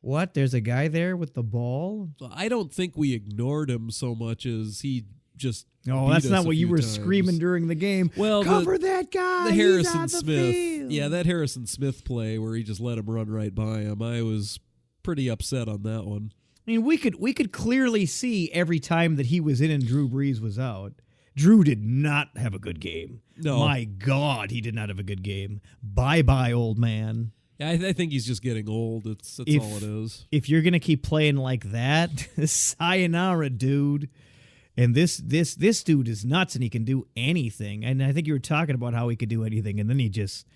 E: what? There's a guy there with the ball?
F: I don't think we ignored him so much as he just.
E: Oh, that's not what you were screaming during the game.
F: Well,
E: cover that guy.
F: The Harrison
E: He's on
F: Smith.
E: the field.
F: Yeah, that Harrison Smith play where he just let him run right by him. I was pretty upset on that one.
E: I mean, we could clearly see every time that he was in and Drew Brees was out. Drew did not have a good game.
F: No.
E: My God, he did not have a good game. Bye-bye, old man.
F: Yeah, I think he's just getting old. That's all it is.
E: If you're gonna keep playing like that, sayonara, dude. And this dude is nuts, and he can do anything. And I think you were talking about how he could do anything, and then he just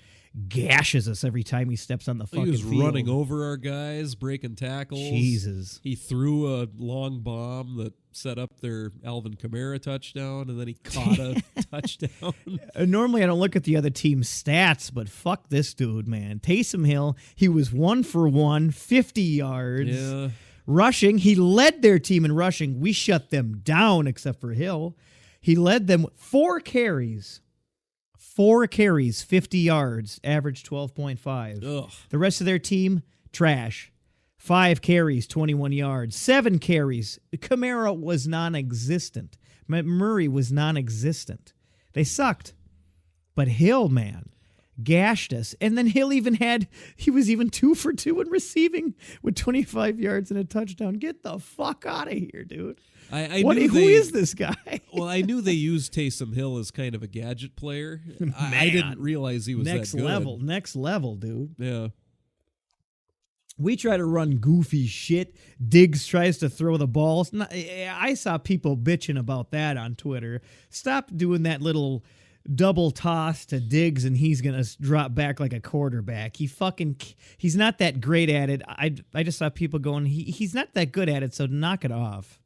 E: gashes us every time he steps on the fucking field.
F: He was running over our guys, breaking tackles.
E: Jesus.
F: He threw a long bomb that set up their Alvin Kamara touchdown, and then he caught a touchdown.
E: Normally, I don't look at the other team's stats, but fuck this dude, man. Taysom Hill, he was 1 for 1, 50 yards.
F: Yeah.
E: Rushing, he led their team in rushing. We shut them down, except for Hill. He led them 4 carries. 4 carries, 50 yards, average 12.5.
F: Ugh.
E: The rest of their team, trash. 5 carries, 21 yards. 7 carries. Kamara was non-existent. Murray was non-existent. They sucked. But Hill, man, gashed us. And then Hill he was even 2 for 2 in receiving with 25 yards and a touchdown. Get the fuck out of here, dude. Who is this guy?
F: Well, I knew they used Taysom Hill as kind of a gadget player. I didn't realize he was
E: next
F: that good.
E: Next level, dude.
F: Yeah.
E: We try to run goofy shit. Diggs tries to throw the balls. I saw people bitching about that on Twitter. Stop doing that little double toss to Diggs and he's going to drop back like a quarterback. He's not that great at it. I just saw people going, he's not that good at it, so knock it off.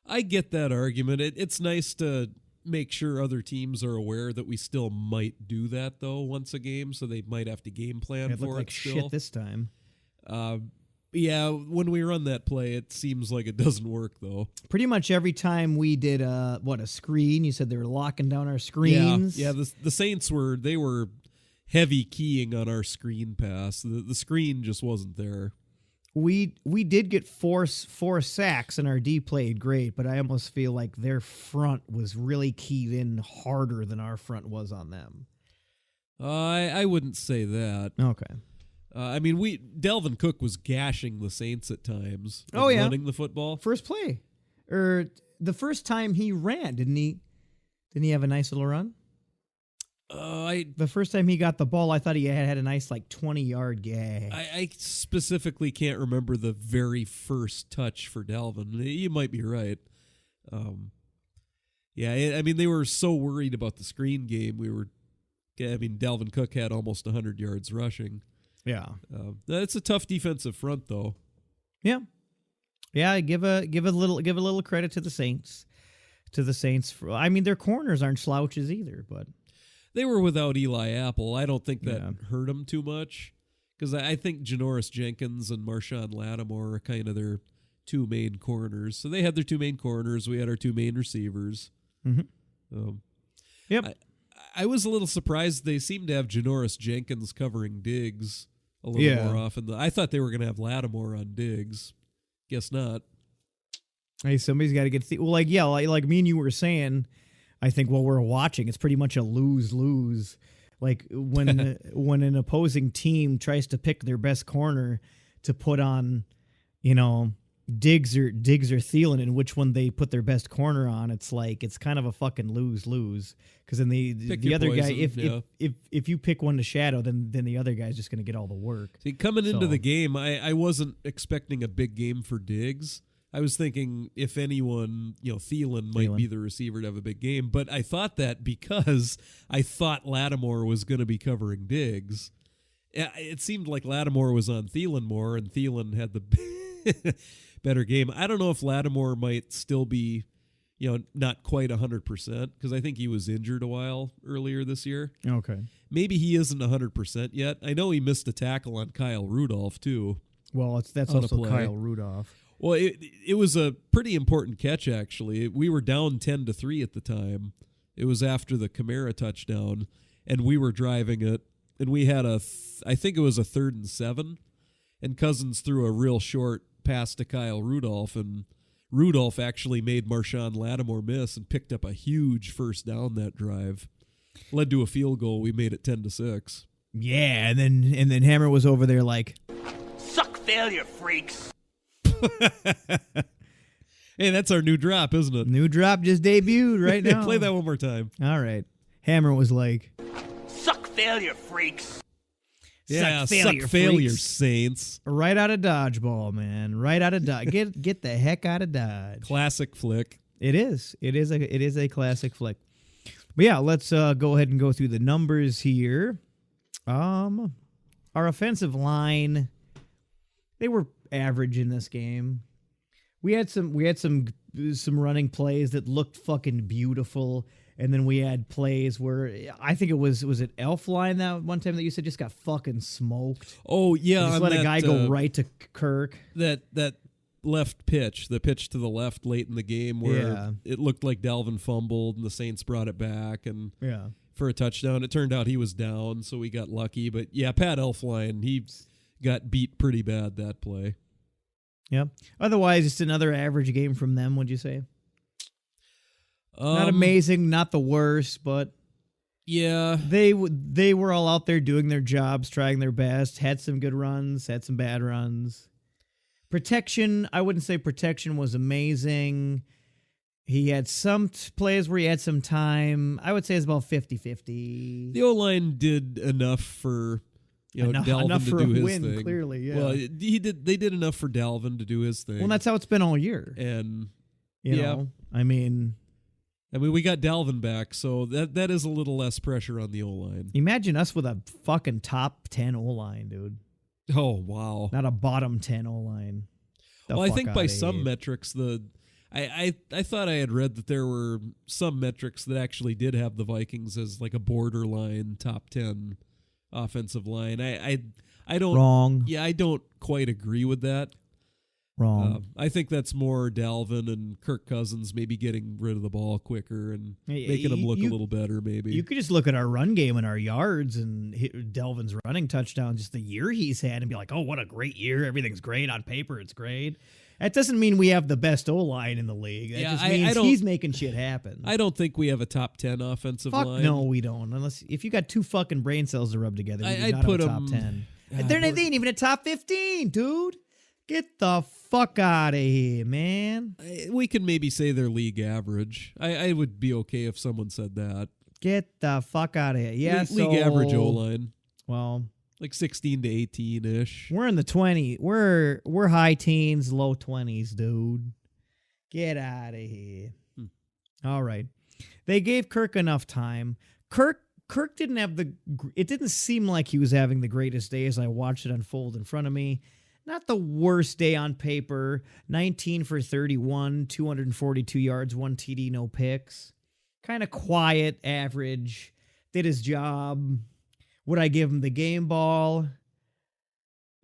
F: I get that argument. It's nice to make sure other teams are aware that we still might do that, though, once a game, so they might have to game plan
E: It
F: for
E: looked
F: it
E: like
F: still.
E: shit this time.
F: Yeah, when we run that play, it seems like it doesn't work, though.
E: Pretty much every time we did a screen, you said they were locking down our screens.
F: Yeah, the Saints were heavy keying on our screen pass. The screen just wasn't there.
E: We did get four sacks, and our D played great, but I almost feel like their front was really keyed in harder than our front was on them.
F: I wouldn't say that.
E: Okay.
F: I mean, Dalvin Cook was gashing the Saints at times.
E: Oh, yeah.
F: Running the football.
E: First play. Or the first time he ran, didn't he? Didn't he have a nice little run? The first time he got the ball, I thought he had a nice 20-yard gag.
F: I specifically can't remember the very first touch for Dalvin. You might be right. I mean, they were so worried about the screen game. Dalvin Cook had almost 100 yards rushing.
E: Yeah.
F: That's a tough defensive front, though.
E: Yeah. Yeah, give a little credit to the Saints. I mean, their corners aren't slouches either, but
F: they were without Eli Apple. I don't think that hurt them too much because I think Janoris Jenkins and Marshawn Lattimore are kind of their two main corners. So they had their two main corners. We had our two main receivers.
E: Mm-hmm. Yep.
F: I was a little surprised they seemed to have Janoris Jenkins covering Diggs a little more often. I thought they were going to have Lattimore on Diggs. Guess not.
E: Hey, somebody's got to get like me and you were saying. I think while we're watching, it's pretty much a lose-lose. Like when when an opposing team tries to pick their best corner to put on, Diggs or Thielen, and which one they put their best corner on, it's kind of a fucking lose-lose. Because then the other guy, if you pick one to shadow, then the other guy's just going to get all the work.
F: See, coming into the game, I wasn't expecting a big game for Diggs. I was thinking, if anyone, Thielen might be the receiver to have a big game. But I thought that because I thought Lattimore was going to be covering Diggs. It seemed like Lattimore was on Thielen more, and Thielen had the better game. I don't know if Lattimore might still be, not quite 100%, because I think he was injured a while earlier this year.
E: Okay.
F: Maybe he isn't 100% yet. I know he missed a tackle on Kyle Rudolph, too.
E: Well, that's also Kyle Rudolph.
F: Well, it was a pretty important catch, actually. We were down 10-3 at the time. It was after the Kamara touchdown, and we were driving it, and we had I think it was a 3rd and 7, and Cousins threw a real short pass to Kyle Rudolph, and Rudolph actually made Marshawn Lattimore miss and picked up a huge first down that drive. Led to a field goal. We made it 10-6.
E: Yeah, and then Hammer was over there like,
K: suck failure, freaks.
F: Hey, that's our new drop, isn't it?
E: New drop just debuted right now.
F: Play that one more time.
E: All right. Hammer was like,
K: suck failure, freaks.
F: Yeah, suck failure, Saints.
E: Right out of dodgeball, man. Right out of Dodge. Get the heck out of Dodge.
F: Classic flick.
E: It is. It is a classic flick. But yeah, let's go ahead and go through the numbers here. Our offensive line, they were average in this game. We had some running plays that looked fucking beautiful, and then we had plays where I think it was it Elfline that one time that you said just got fucking smoked.
F: Oh yeah,
E: just let a guy go right to Kirk.
F: That left pitch, the pitch to the left late in the game where it looked like Dalvin fumbled and the Saints brought it back and for a touchdown. It turned out he was down, so we got lucky. But yeah, Pat Elfline, he got beat pretty bad that play.
E: Yeah. Otherwise, it's another average game from them, would you say? Not amazing, not the worst, but
F: yeah,
E: they were all out there doing their jobs, trying their best, had some good runs, had some bad runs. Protection, I wouldn't say protection was amazing. He had some plays where he had some time. I would say it's about 50-50.
F: The O-line did enough for... Dalvin to do his thing.
E: Clearly, yeah.
F: Well, they did enough for Dalvin to do his thing.
E: Well, that's how it's been all year.
F: And
E: you know, I mean,
F: we got Dalvin back, so that is a little less pressure on the O-line.
E: Imagine us with a fucking top 10 O-line, dude.
F: Oh, wow.
E: Not a bottom 10 O-line.
F: Well, I think by some metrics, I thought I had read that there were some metrics that actually did have the Vikings as like a borderline top 10 offensive line. I don't.
E: Wrong.
F: Yeah, I don't quite agree with that.
E: Wrong.
F: I think that's more Dalvin and Kirk Cousins maybe getting rid of the ball quicker and making them look a little better maybe.
E: You could just look at our run game and our yards and hit Dalvin's running touchdown, just the year he's had, and be like, oh, what a great year. Everything's great. On paper, it's great. That doesn't mean we have the best O-line in the league. That just means he's making shit happen.
F: I don't think we have a top 10 offensive line.
E: No, we don't. If you got two fucking brain cells to rub together, I'd put a top 10. They ain't even a top 15, dude. Get the fuck out of here, man.
F: We can maybe say they're league average. I would be okay if someone said that.
E: Get the fuck out of here. Yeah,
F: league average O-line.
E: Well,
F: like 16 to 18-ish.
E: We're in the 20. We're high teens, low 20s, dude. Get out of here. All right. They gave Kirk enough time. Kirk didn't have it didn't seem like he was having the greatest day as I watched it unfold in front of me. Not the worst day on paper. 19 for 31, 242 yards, 1 TD, no picks. Kind of quiet, average. Did his job. Would I give him the game ball?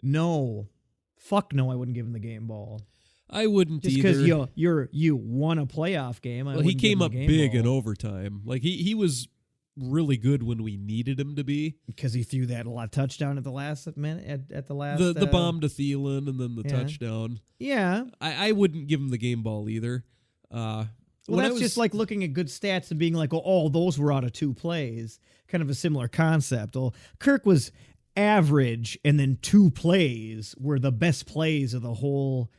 E: No. Fuck no, I wouldn't give him the game ball.
F: I wouldn't
E: just
F: either.
E: Just because you won a playoff game.
F: Well, he came up big in overtime. Like he was really good when we needed him to be.
E: Because he threw that touchdown at the last minute at the last
F: the bomb to Thielen and then the touchdown.
E: Yeah.
F: I wouldn't give him the game ball either.
E: Well, that's just like looking at good stats and being like, oh, those were out of 2 plays. Kind of a similar concept. Well, Kirk was average, and then 2 plays were the best plays of the whole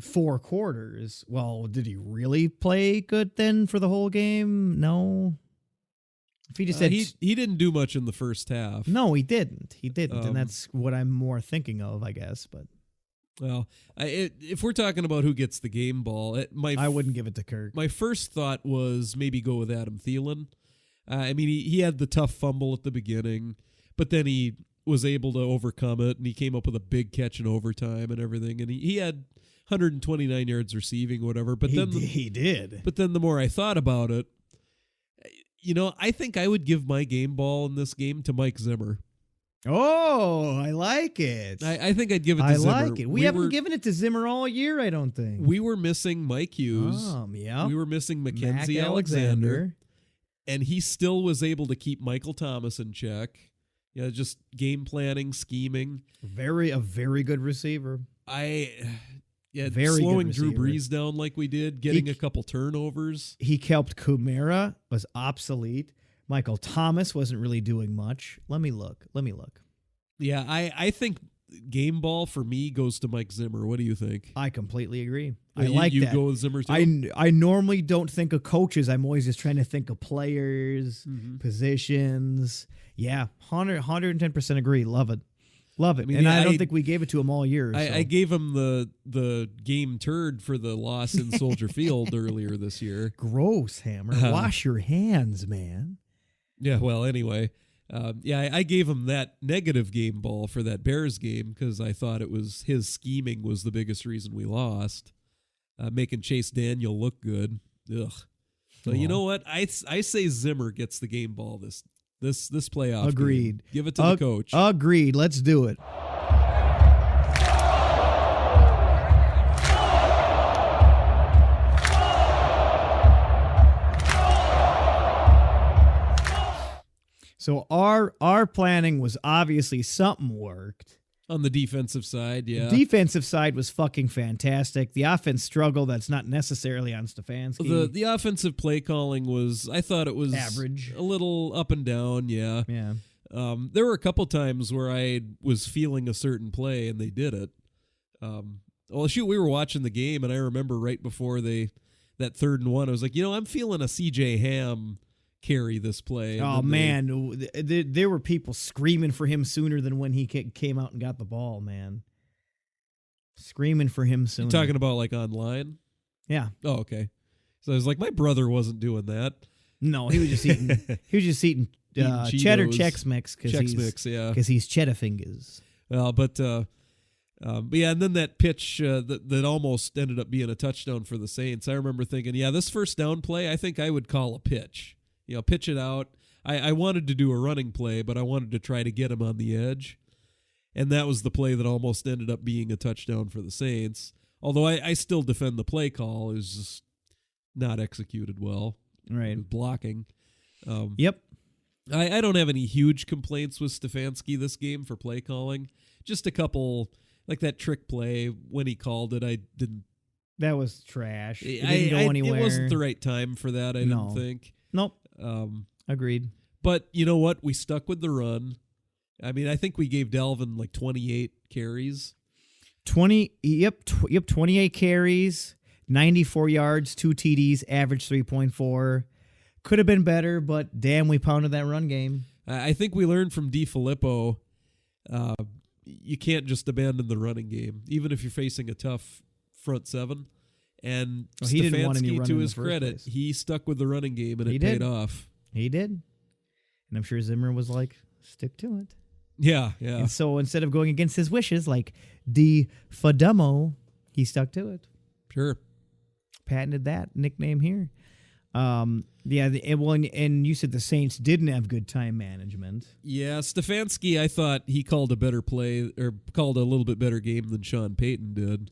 E: 4 quarters. Well, did he really play good then for the whole game? No. If he just said
F: he didn't do much in the first half.
E: No, he didn't. And that's what I'm more thinking of, I guess. But
F: well, if we're talking about who gets the game ball,
E: I wouldn't give it to Kirk.
F: My first thought was maybe go with Adam Thielen. I mean, he had the tough fumble at the beginning, but then he was able to overcome it, and he came up with a big catch in overtime and everything, and he had 129 yards receiving, whatever. But
E: he did.
F: But then the more I thought about it, I think I would give my game ball in this game to Mike Zimmer.
E: Oh, I like it.
F: I think I'd give it to Zimmer.
E: I like it. We haven't given it to Zimmer all year, I don't think.
F: We were missing Mike Hughes.
E: Yeah.
F: We were missing Mackenzie Alexander. And he still was able to keep Michael Thomas in check. Yeah, just game planning, scheming.
E: A very good receiver.
F: Slowing Drew Brees down like we did, getting a couple turnovers.
E: He helped Kumara, was obsolete. Michael Thomas wasn't really doing much. Let me look.
F: Yeah, I think game ball for me goes to Mike Zimmer. What do you think?
E: I completely agree.
F: You
E: that.
F: Go with Zimmer too?
E: I normally don't think of coaches. I'm always just trying to think of players, positions. Yeah, 110% agree. Love it. I mean, I don't think we gave it to him all year.
F: I gave him the game turd for the loss in Soldier Field earlier this year.
E: Gross, Hammer. Wash your hands, man.
F: Yeah, well, anyway. I gave him that negative game ball for that Bears game because I thought it was his scheming was the biggest reason we lost. Making Chase Daniel look good. Ugh. So you know what? I say Zimmer gets the game ball this playoff.
E: Agreed.
F: Game. Give it to the coach.
E: Agreed. Let's do it. So our planning was obviously something worked.
F: On the defensive side, yeah.
E: Defensive side was fucking fantastic. The offense struggle, that's not necessarily on Stefanski.
F: The offensive play calling I thought it was
E: average.
F: A little up and down, yeah.
E: Yeah.
F: There were a couple times where I was feeling a certain play and they did it. We were watching the game and I remember right before that 3rd and 1, I was like, I'm feeling a CJ Ham carry this play.
E: Oh, man. There were people screaming for him sooner than when he came out and got the ball, man. Screaming for him sooner.
F: You talking about like online?
E: Yeah.
F: Oh, okay. So I was like, my brother wasn't doing that.
E: No, he was just eating. Cheddar Chex Mix because he's cheddar fingers.
F: Well, but yeah, and then that pitch that almost ended up being a touchdown for the Saints. I remember thinking, this first down play, I think I would call a pitch. Pitch it out. I wanted to do a running play, but I wanted to try to get him on the edge. And that was the play that almost ended up being a touchdown for the Saints. Although I still defend the play call. It was just not executed well.
E: Right.
F: Blocking.
E: Yep.
F: I don't have any huge complaints with Stefanski this game for play calling. Just a couple, like that trick play when he called it, I didn't.
E: That was trash. It didn't go anywhere.
F: It wasn't the right time for that, I didn't think.
E: Nope. Agreed.
F: But you know what? We stuck with the run, I mean, I think we gave Dalvin like 28 carries.
E: 28 carries, 94 yards, 2 TDs, average 3.4. Could have been better, but damn, we pounded that run game.
F: I think we learned from DiFilippo, you can't just abandon the running game, even if you're facing a tough front seven. And
E: he didn't want any
F: Stefanski,
E: run
F: to
E: in
F: his
E: the first
F: credit,
E: place.
F: he stuck with the running game, and
E: He
F: it
E: did.
F: paid off.
E: He did. And I'm sure Zimmer was like, stick to it.
F: Yeah.
E: And so instead of going against his wishes, like DiFilippo, he stuck to it.
F: Sure.
E: Patented that nickname here. And you said the Saints didn't have good time management.
F: Yeah, Stefanski, I thought he called a better play, or called a little bit better game than Sean Payton did.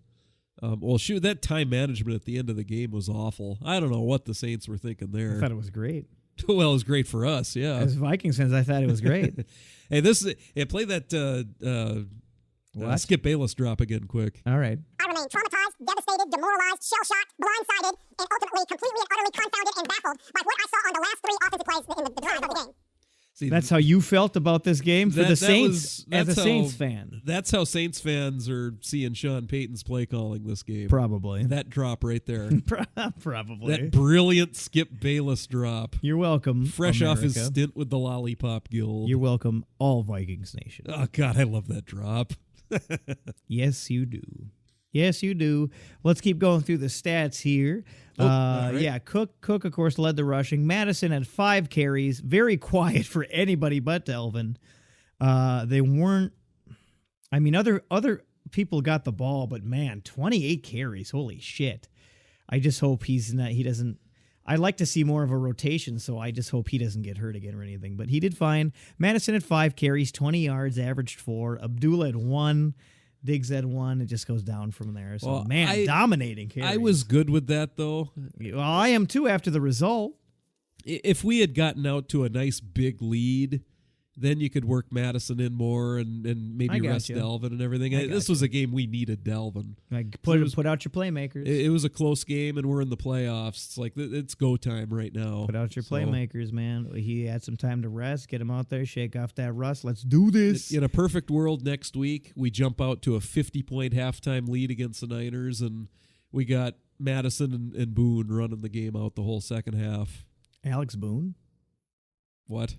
F: That time management at the end of the game was awful. I don't know what the Saints were thinking there.
E: I thought it was great.
F: Well, it was great for us, yeah.
E: As Vikings fans, I thought it was great.
F: Hey, play that Skip Bayless drop again quick.
E: All right.
H: I remain traumatized, devastated, demoralized, shell-shocked, blindsided, and ultimately completely and utterly confounded and baffled by what I saw on the last 3 offensive plays in the drive of the game.
F: See,
E: that's how you felt about this game for the Saints as a Saints
F: how,
E: fan.
F: That's how Saints fans are seeing Sean Payton's play calling this game.
E: Probably.
F: That drop right there.
E: Probably.
F: That brilliant Skip Bayless drop.
E: You're welcome.
F: Fresh off his
E: America.
F: stint with the Lollipop Guild.
E: You're welcome, all Vikings Nation.
F: Oh, God, I love that drop.
E: Yes, you do. Yes, you do. Let's keep going through the stats here.
F: All right.
E: Yeah, Cook, of course, led the rushing. Madison had 5 carries. Very quiet for anybody but Delvin. They weren't... I mean, other people got the ball, but man, 28 carries. Holy shit. I just hope he doesn't... I'd like to see more of a rotation, so I just hope he doesn't get hurt again or anything. But he did fine. Madison had 5 carries, 20 yards, averaged 4. Abdullah had 1. Diggs had 1. It just goes down from there. So, dominating carries.
F: I was good with that, though.
E: Well, I am too after the result.
F: If we had gotten out to a nice big lead, then you could work Madison in more and maybe rest Dalvin and everything. This was a game we needed Dalvin.
E: Like put out your playmakers.
F: It was a close game, and we're in the playoffs. It's like it's go time right now.
E: Put out your playmakers, man. He had some time to rest. Get him out there. Shake off that rust. Let's do this.
F: In a perfect world, next week we jump out to a 50-point halftime lead against the Niners, and we got Madison and Boone running the game out the whole second half.
E: Alex Boone?
F: What?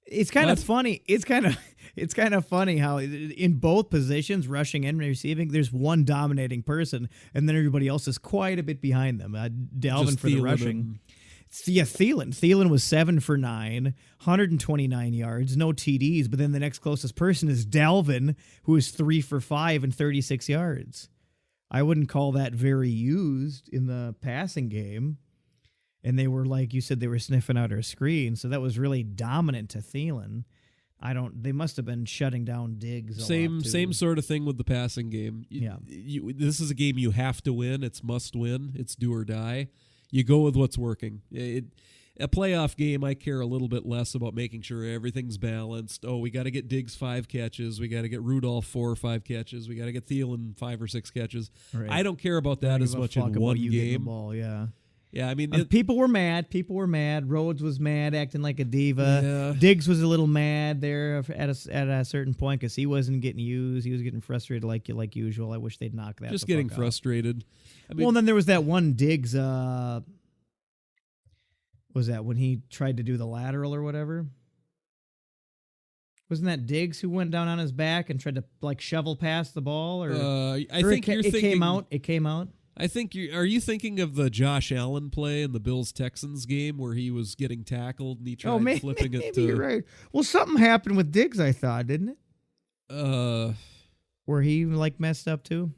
E: It's kind of funny. It's kind of funny how in both positions, rushing and receiving, there's one dominating person, and then everybody else is quite a bit behind them. Dalvin
F: Just
E: for the
F: Thielen
E: rushing. Thielen. Thielen was 7 for 9, 129 yards, no TDs. But then the next closest person is Dalvin, who is 3 for 5 and 36 yards. I wouldn't call that very used in the passing game. And they were, like you said, they were sniffing out our screen. So that was really dominant to Thielen. They must have been shutting down Diggs.
F: Same sort of thing with the passing game. This is a game you have to win. It's must win. It's do or die. You go with what's working. A playoff game, I care a little bit less about making sure everything's balanced. Oh, we got to get Diggs 5 catches. We got to get Rudolph 4 or 5 catches. We got to get Thielen 5 or 6 catches.
E: Right.
F: I don't care about that as much in one game.
E: The ball, yeah.
F: Yeah, I mean,
E: people were mad. Rhodes was mad, acting like a diva.
F: Yeah.
E: Diggs was a little mad there at a certain point because he wasn't getting used. He was getting frustrated like usual. I wish they'd knock that.
F: Just getting frustrated.
E: I mean, and then there was that one Diggs. Was that when he tried to do the lateral or whatever? Wasn't that Diggs who went down on his back and tried to like shovel past the ball? Or
F: I think you're thinking.
E: It came out.
F: I think are you thinking of the Josh Allen play in the Bills-Texans game where he was getting tackled and he tried flipping it to...
E: You're right. Well, something happened with Diggs, I thought, didn't it? Where he like messed up too?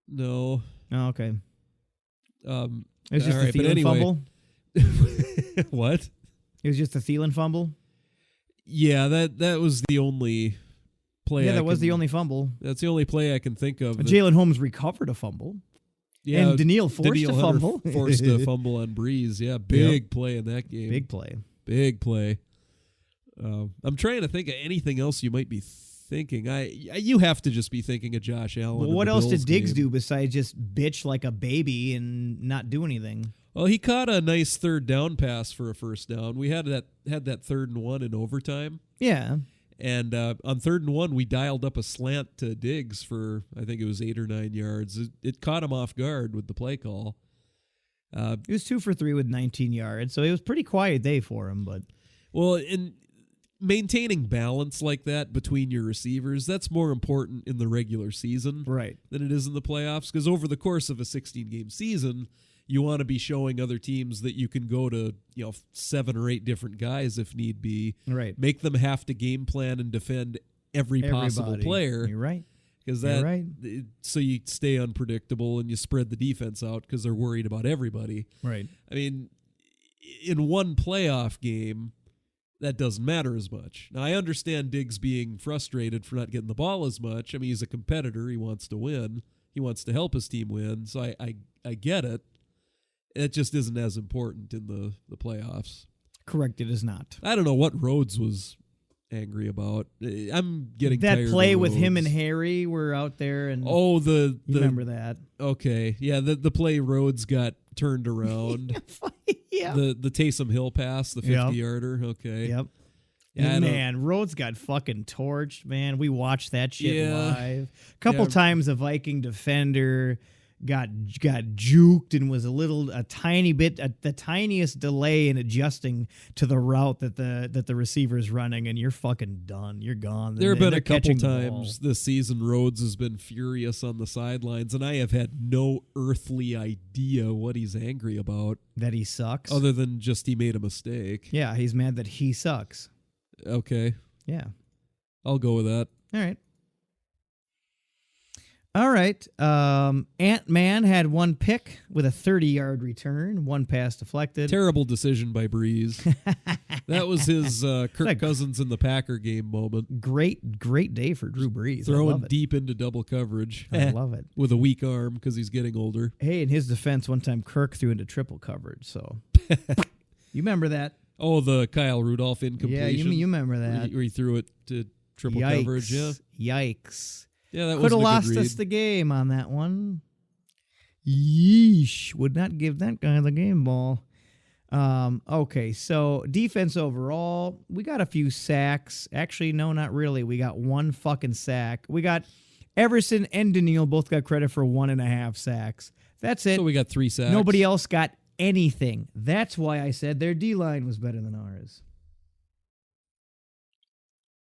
F: No.
E: Oh, okay.
F: It
E: was just a Thielen fumble?
F: What?
E: It was just a Thielen fumble?
F: Yeah, that was the only play.
E: Yeah, that was the only fumble.
F: That's the only play I can think of.
E: Jalen Holmes recovered a fumble.
F: Yeah,
E: and Daniil forced a fumble.
F: Forced a fumble on Breeze. Yeah, big play in that game.
E: Big play.
F: I'm trying to think of anything else you might be thinking. You have to just be thinking of Josh Allen.
E: Well, what else did Diggs do besides just bitch like a baby and not do anything?
F: Well, he caught a nice third down pass for a first down. We had that 3rd and 1 in overtime.
E: Yeah.
F: And on 3rd and 1, we dialed up a slant to Diggs for, I think it was 8 or 9 yards. It caught him off guard with the play call.
E: He was 2 for 3 with 19 yards, so it was a pretty quiet day for him. But
F: well, in maintaining balance like that between your receivers, that's more important in the regular season than it is in the playoffs. Because over the course of a 16-game season, you want to be showing other teams that you can go to 7 or 8 different guys if need be.
E: Right.
F: Make them have to game plan and defend every possible player.
E: You're right.
F: Because so you stay unpredictable and you spread the defense out because they're worried about everybody.
E: Right.
F: I mean, in one playoff game, that doesn't matter as much. Now, I understand Diggs being frustrated for not getting the ball as much. I mean, he's a competitor. He wants to win. He wants to help his team win. So I get it. It just isn't as important in the playoffs.
E: Correct, it is not.
F: I don't know what Rhodes was angry about. I'm getting
E: that
F: tired
E: play
F: of
E: with him
F: Rhodes.
E: and Harry were out there, and
F: you
E: remember that?
F: Okay, yeah, the play Rhodes got turned around.
E: Yeah,
F: the Taysom Hill pass, the 50-yarder. Okay,
E: yep.
F: Yeah,
E: and man, Rhodes got fucking torched. Man, we watched that shit live. A couple
F: Yeah.
E: times, a Viking defender got juked and was a tiny bit, the tiniest delay in adjusting to the route that the receiver's running, and you're fucking done. You're gone.
F: There have been
E: They're
F: a couple
E: catching the
F: times
E: ball.
F: this season Rhodes has been furious on the sidelines, and I have had no earthly idea what he's angry about.
E: That he sucks?
F: Other than just he made a mistake.
E: Yeah, he's mad that he sucks.
F: Okay.
E: Yeah.
F: I'll go with that.
E: All right. Ant-Man had 1 pick with a 30-yard return, 1 pass deflected.
F: Terrible decision by Breeze. That was his Kirk Cousins in the Packer game moment.
E: Great day for Drew Brees. I
F: Throwing
E: love it.
F: deep into double coverage.
E: I love it.
F: With a weak arm because he's getting older.
E: Hey, in his defense, one time Kirk threw into triple coverage, so you remember that.
F: Oh, the Kyle Rudolph incompletion.
E: Yeah, you remember that.
F: Where he threw it to triple coverage. Yeah.
E: Yikes.
F: Yeah, that
E: could have
F: wasn't a good
E: lost
F: read.
E: us the game on that one. Yeesh. Would not give that guy the game ball. Okay, so defense overall, we got a few sacks. Actually, no, not really. We got 1 fucking sack. We got Everson and Daniil both got credit for 1.5 sacks. That's it.
F: So we got 3 sacks.
E: Nobody else got anything. That's why I said their D-line was better than ours.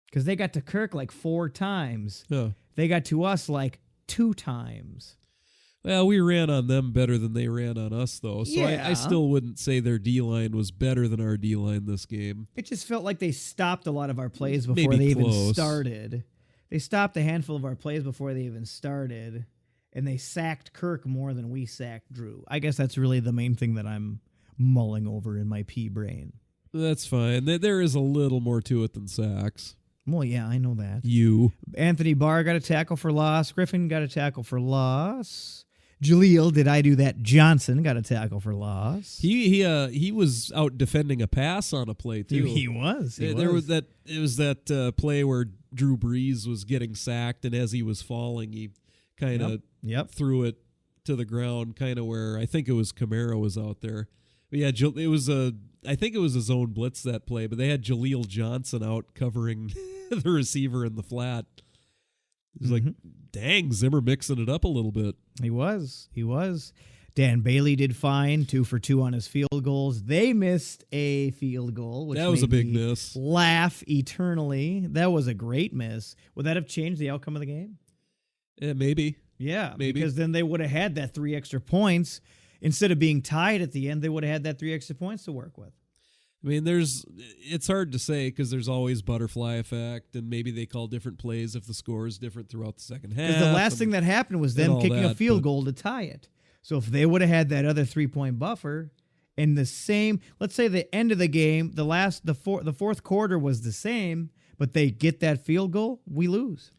E: Because they got to Kirk like 4 times.
F: Yeah.
E: They got to us like 2 times.
F: Well, we ran on them better than they ran on us, though. So I still wouldn't say their D-line was better than our D-line this game.
E: It just felt like they stopped a lot of our plays before
F: Maybe
E: they even
F: close.
E: started. They stopped a handful of our plays before they even started. And they sacked Kirk more than we sacked Drew. I guess that's really the main thing that I'm mulling over in my pea brain.
F: That's fine. There is a little more to it than sacks.
E: Well, yeah, I know that. Anthony Barr got a tackle for loss. Griffin got a tackle for loss. Jaleel, did I do that? Johnson got a tackle for loss.
F: He was out defending a pass on a play too.
E: He was.
F: It was that play where Drew Brees was getting sacked, and as he was falling, he kind of threw it to the ground, kind of where I think it was Kamara was out there. But yeah, I think it was a zone blitz that play, but they had Jaleel Johnson out covering the receiver in the flat. It was like, dang, Zimmer mixing it up a little bit.
E: He was. Dan Bailey did fine, 2 for 2 on his field goals. They missed a field goal, which
F: that was a
E: made
F: big
E: me
F: miss.
E: Laugh eternally. That was a great miss. Would that have changed the outcome of the game?
F: Yeah, maybe.
E: Yeah,
F: maybe.
E: Because then they would have had that 3 extra points. Instead of being tied at the end, they would have had that 3 extra points to work with.
F: I mean, it's hard to say because there's always butterfly effect, and maybe they call different plays if the score is different throughout the second half.
E: Because the last thing that happened was them kicking a field goal to tie it. So if they would have had that other 3-point buffer in the same, let's say the end of the game, the fourth quarter was the same, but they get that field goal, we lose.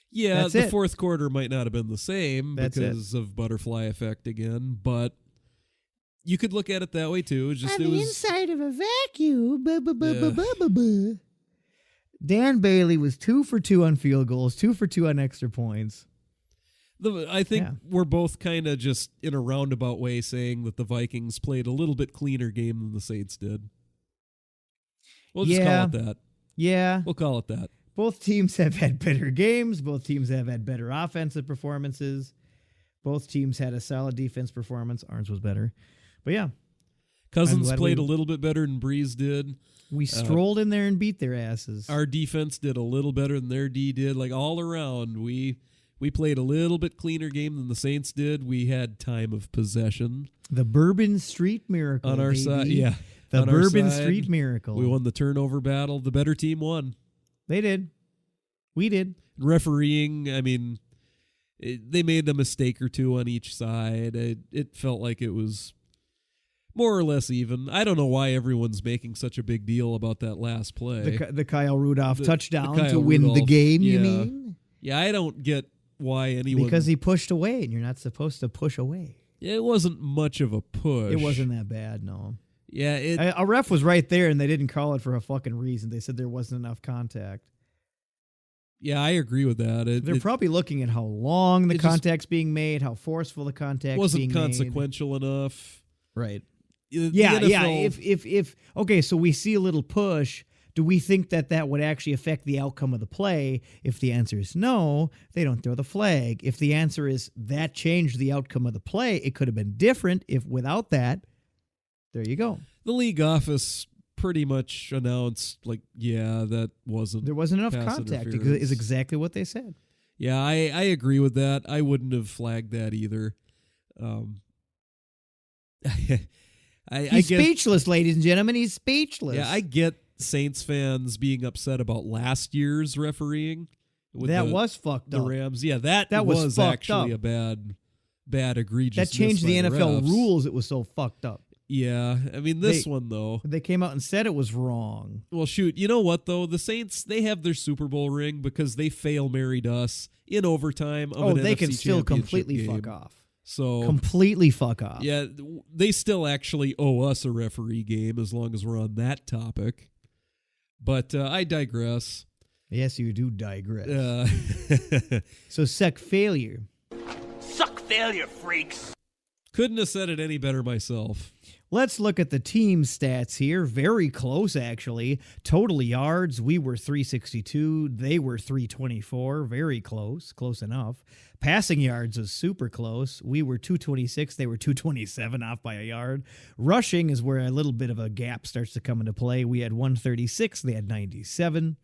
F: Yeah,
E: That's
F: the
E: it.
F: fourth quarter might not have been the same
E: That's
F: because of butterfly effect again, but you could look at it that way too.
E: Inside of a vacuum. Dan Bailey was 2 for 2 on field goals, 2 for 2 on extra points.
F: I think we're both kind of just in a roundabout way saying that the Vikings played a little bit cleaner game than the Saints did. We'll just call it that.
E: Yeah.
F: We'll call it that.
E: Both teams have had better games. Both teams have had better offensive performances. Both teams had a solid defense performance. Ours was better. But yeah.
F: Cousins played a little bit better than Breeze did.
E: We strolled in there and beat their asses.
F: Our defense did a little better than their D did. Like all around, we played a little bit cleaner game than the Saints did. We had time of possession.
E: The Bourbon Street Miracle.
F: On our side, yeah.
E: The
F: on our
E: Bourbon
F: side,
E: Street Miracle.
F: We won the turnover battle. The better team won.
E: They did. We did.
F: Refereeing, I mean, they made a mistake or two on each side. It felt like it was more or less even. I don't know why everyone's making such a big deal about that last play.
E: The Kyle Rudolph touchdown
F: Kyle
E: to win the
F: Rudolph,
E: game,
F: yeah.
E: you mean?
F: Yeah, I don't get why anyone...
E: Because he pushed away, and you're not supposed to push away.
F: It wasn't much of a push.
E: It wasn't that bad, no.
F: Yeah,
E: a ref was right there, and they didn't call it for a fucking reason. They said there wasn't enough contact.
F: Yeah, I agree with that.
E: They're probably looking at how long the contact's being made, how forceful the contact's
F: wasn't
E: being made.
F: consequential enough.
E: Right.
F: The
E: Yeah.
F: NFL
E: If okay, so we see a little push. Do we think that would actually affect the outcome of the play? If the answer is no, they don't throw the flag. If the answer is that changed the outcome of the play, it could have been different. If without that, there you go.
F: The league office pretty much announced, like, yeah, that wasn't.
E: There wasn't enough
F: pass
E: contact.
F: interference.
E: Is exactly what they said.
F: Yeah, I agree with that. I wouldn't have flagged that either.
E: He's speechless, ladies and gentlemen. He's speechless.
F: Yeah, I get Saints fans being upset about last year's refereeing.
E: That was fucked
F: up. The Rams, yeah, that was actually a bad egregious.
E: That changed the
F: miss by
E: NFL
F: refs.
E: rules. It was so fucked up.
F: Yeah, I mean this one though.
E: They came out and said it was wrong.
F: Well, shoot, you know what though? The Saints, they have their Super Bowl ring because they fail married us in overtime of an
E: they
F: NFC
E: can still
F: championship
E: completely
F: game.
E: fuck off.
F: So
E: completely fuck off.
F: Yeah, they still actually owe us a referee game as long as we're on that topic. But I digress.
E: Yes, you do digress.
F: So
E: suck failure.
K: Suck failure, freaks.
F: Couldn't have said it any better myself.
E: Let's look at the team stats here. Very close, actually. Total yards, we were 362. They were 324. Very close. Close enough. Passing yards was super close. We were 226. They were 227, off by a yard. Rushing is where a little bit of a gap starts to come into play. We had 136. They had 97.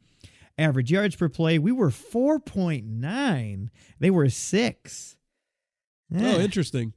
E: Average yards per play, we were 4.9. They were 6.
F: Oh, interesting.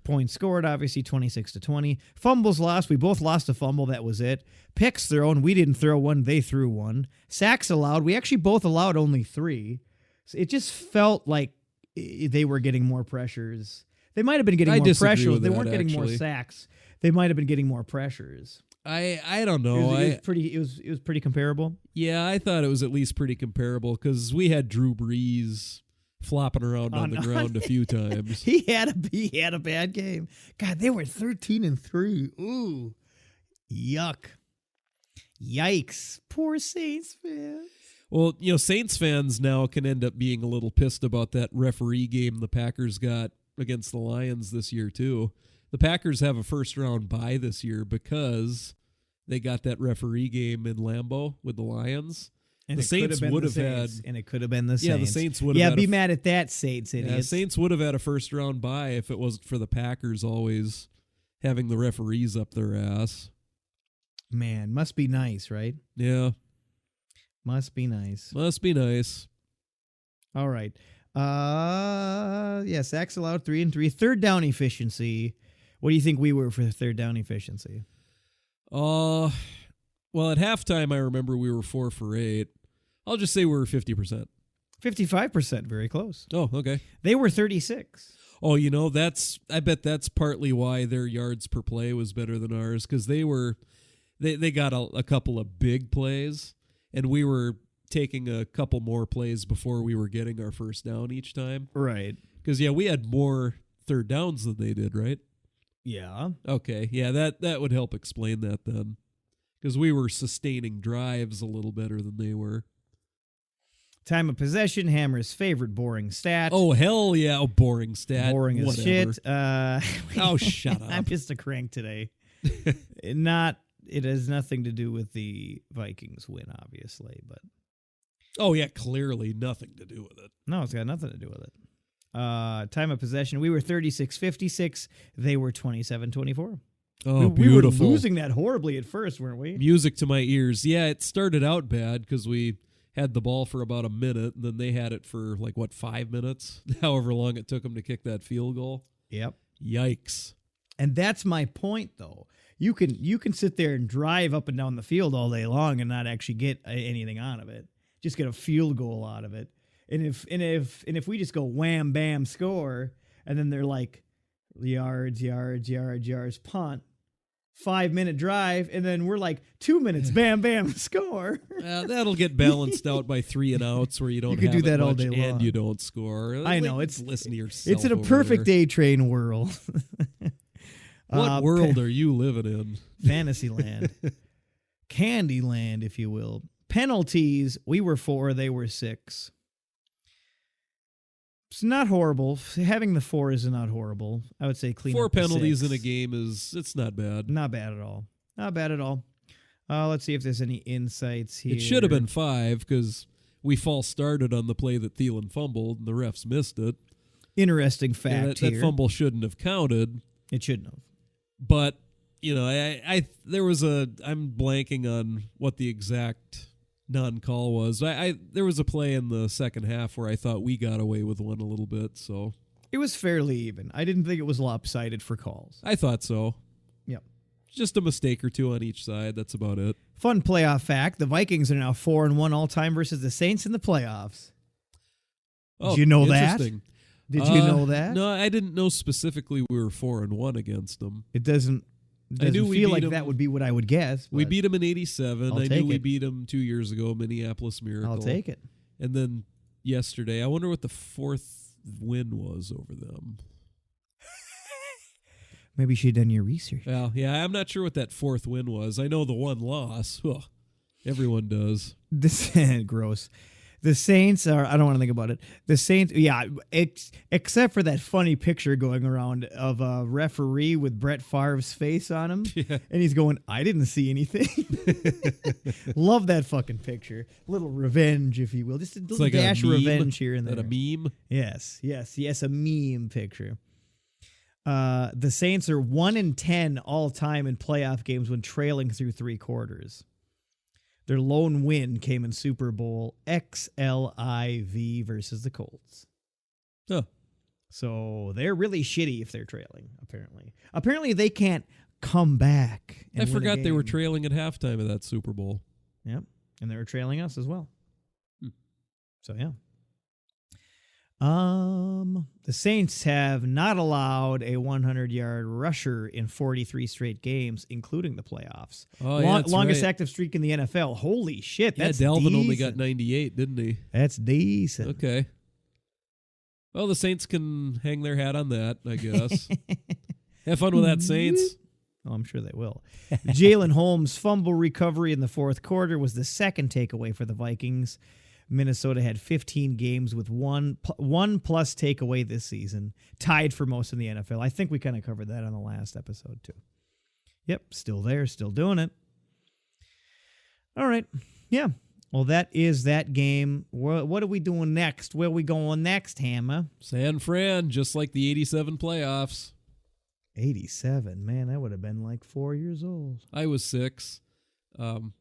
E: Points scored, obviously 26-20. Fumbles lost. We both lost a fumble. That was it. Picks thrown. We didn't throw one. They threw one. Sacks allowed. We actually both allowed only 3. So it just felt like they were getting more pressures. They might have been getting more pressures. They weren't getting more sacks. They might have been getting more pressures.
F: I don't know.
E: It was pretty comparable.
F: Yeah, I thought it was at least pretty comparable because we had Drew Brees flopping around on the ground a few times.
E: He had a bad game. God, they were 13-3. Ooh, yuck, yikes! Poor Saints fans.
F: Well, Saints fans now can end up being a little pissed about that referee game the Packers got against the Lions this year too. The Packers have a first-round bye this year because they got that referee game in Lambeau with the Lions.
E: And
F: the Saints would have had,
E: and it could have been the Saints.
F: Yeah, the Saints would have.
E: Yeah, be mad at that, Saints idiots.
F: Yeah, Saints would have had a first-round bye if it wasn't for the Packers always having the referees up their ass.
E: Man, must be nice, right?
F: Yeah,
E: must be nice.
F: Must be nice.
E: All right. Yeah, sacks allowed 3 and 3. Third down efficiency. What do you think we were for third down efficiency?
F: Well, at halftime, I remember we were 4 for 8. I'll just say we were 50%.
E: 55%, very close.
F: Oh, okay.
E: They were 36.
F: Oh, I bet that's partly why their yards per play was better than ours, because they got a couple of big plays, and we were taking a couple more plays before we were getting our first down each time.
E: Right.
F: Because, yeah, we had more third downs than they did, right?
E: Yeah.
F: Okay. Yeah, that would help explain that then. Because we were sustaining drives a little better than they were.
E: Time of possession, Hammer's favorite boring stat.
F: Oh, hell yeah. Oh, boring stat.
E: Boring as
F: Whatever.
E: shit.
F: Oh, shut up.
E: I'm just a crank today. Not it has nothing to do with the Vikings win, obviously. But
F: Oh, yeah, clearly nothing to do with it.
E: no, it's got nothing to do with it. Time of possession, we were 36-56. They were 27-24.
F: Oh,
E: we were
F: beautiful.
E: losing that horribly at first, weren't we?
F: Music to my ears. Yeah, it started out bad because we had the ball for about a minute, and then they had it for 5 minutes, however long it took them to kick that field goal.
E: Yep.
F: Yikes.
E: And that's my point, though. You can sit there and drive up and down the field all day long and not actually get anything out of it. Just get a field goal out of it. And if we just go wham bam score, and then they're like yards, punt, 5-minute drive, and then we're like 2 minutes, bam bam score.
F: That'll get balanced out by 3 and outs where you don't.
E: You could
F: have
E: do that
F: it
E: all
F: much
E: day long,
F: and you don't score.
E: I know it's
F: listen to yourself.
E: It's in a
F: over
E: perfect
F: there.
E: A train world.
F: What world are you living in?
E: Fantasyland, Candyland, if you will. Penalties, we were 4, they were 6. It's not horrible. Having the 4 is not horrible. I would say clean
F: 4
E: up the
F: penalties
E: 6.
F: in a game it's not bad.
E: Not bad at all. Not bad at all. Let's see if there's any insights here.
F: It should have been 5 because we false started on the play that Thielen fumbled and the refs missed it.
E: Interesting fact
F: that
E: here.
F: fumble shouldn't have counted.
E: It shouldn't have.
F: But, there was I'm blanking on what the exact non-call was. There was a play in the second half where I thought we got away with one a little bit, so.
E: It was fairly even. I didn't think it was lopsided for calls.
F: I thought so.
E: Yep.
F: Just a mistake or two on each side. That's about it.
E: Fun playoff fact. The Vikings are now 4-1 all-time versus the Saints in the playoffs.
F: Oh,
E: Did you know that?
F: interesting.
E: Did you know that?
F: No, I didn't know specifically we were 4-1 against them.
E: It doesn't
F: I knew we
E: feel
F: beat
E: like
F: them.
E: that would be what I would guess.
F: We
E: but
F: beat them in 87.
E: I'll
F: I
E: take
F: knew we
E: it.
F: beat them 2 years ago, Minneapolis Miracle.
E: I'll take it.
F: And then yesterday, I wonder what the 4th win was over them.
E: Maybe you should have done your research.
F: Well, yeah, I'm not sure what that 4th win was. I know the one loss. Ugh, everyone does.
E: This gross. The Saints are, I don't want to think about it. The Saints, yeah, except for that funny picture going around of a referee with Brett Favre's face on him.
F: Yeah.
E: And he's going, I didn't see anything. Love that fucking picture. Little revenge, if you will. Just a little
F: like
E: dash
F: a
E: of
F: meme.
E: revenge here and there.
F: That a meme?
E: Yes, a meme picture. The Saints are 1-10 all time in playoff games when trailing through 3 quarters. Their lone win came in Super Bowl XLIV versus the Colts.
F: Huh.
E: So they're really shitty if they're trailing, apparently. Apparently they can't come back.
F: I forgot they were trailing at halftime of that Super Bowl.
E: Yep. And they were trailing us as well. So, yeah. The Saints have not allowed a 100-yard rusher in 43 straight games, including the playoffs.
F: Oh, yeah, that's
E: longest
F: right.
E: active streak in the NFL. Holy shit, that's
F: Delvin
E: decent.
F: only got 98, didn't he?
E: That's decent.
F: Okay. Well, the Saints can hang their hat on that, I guess. Have fun with that, Saints.
E: Oh, I'm sure they will. Jalen Holmes' fumble recovery in the fourth quarter was the second takeaway for the Vikings. Minnesota had 15 games with one plus takeaway this season, tied for most in the NFL. I think we kind of covered that on the last episode, too. Yep, still there, still doing it. All right, yeah. Well, that is that game. What are we doing next? Where are we going next, Hammer?
F: San Fran, just like the 87 playoffs.
E: 87, man, I would have been like 4 years old.
F: I was 6.
E: No,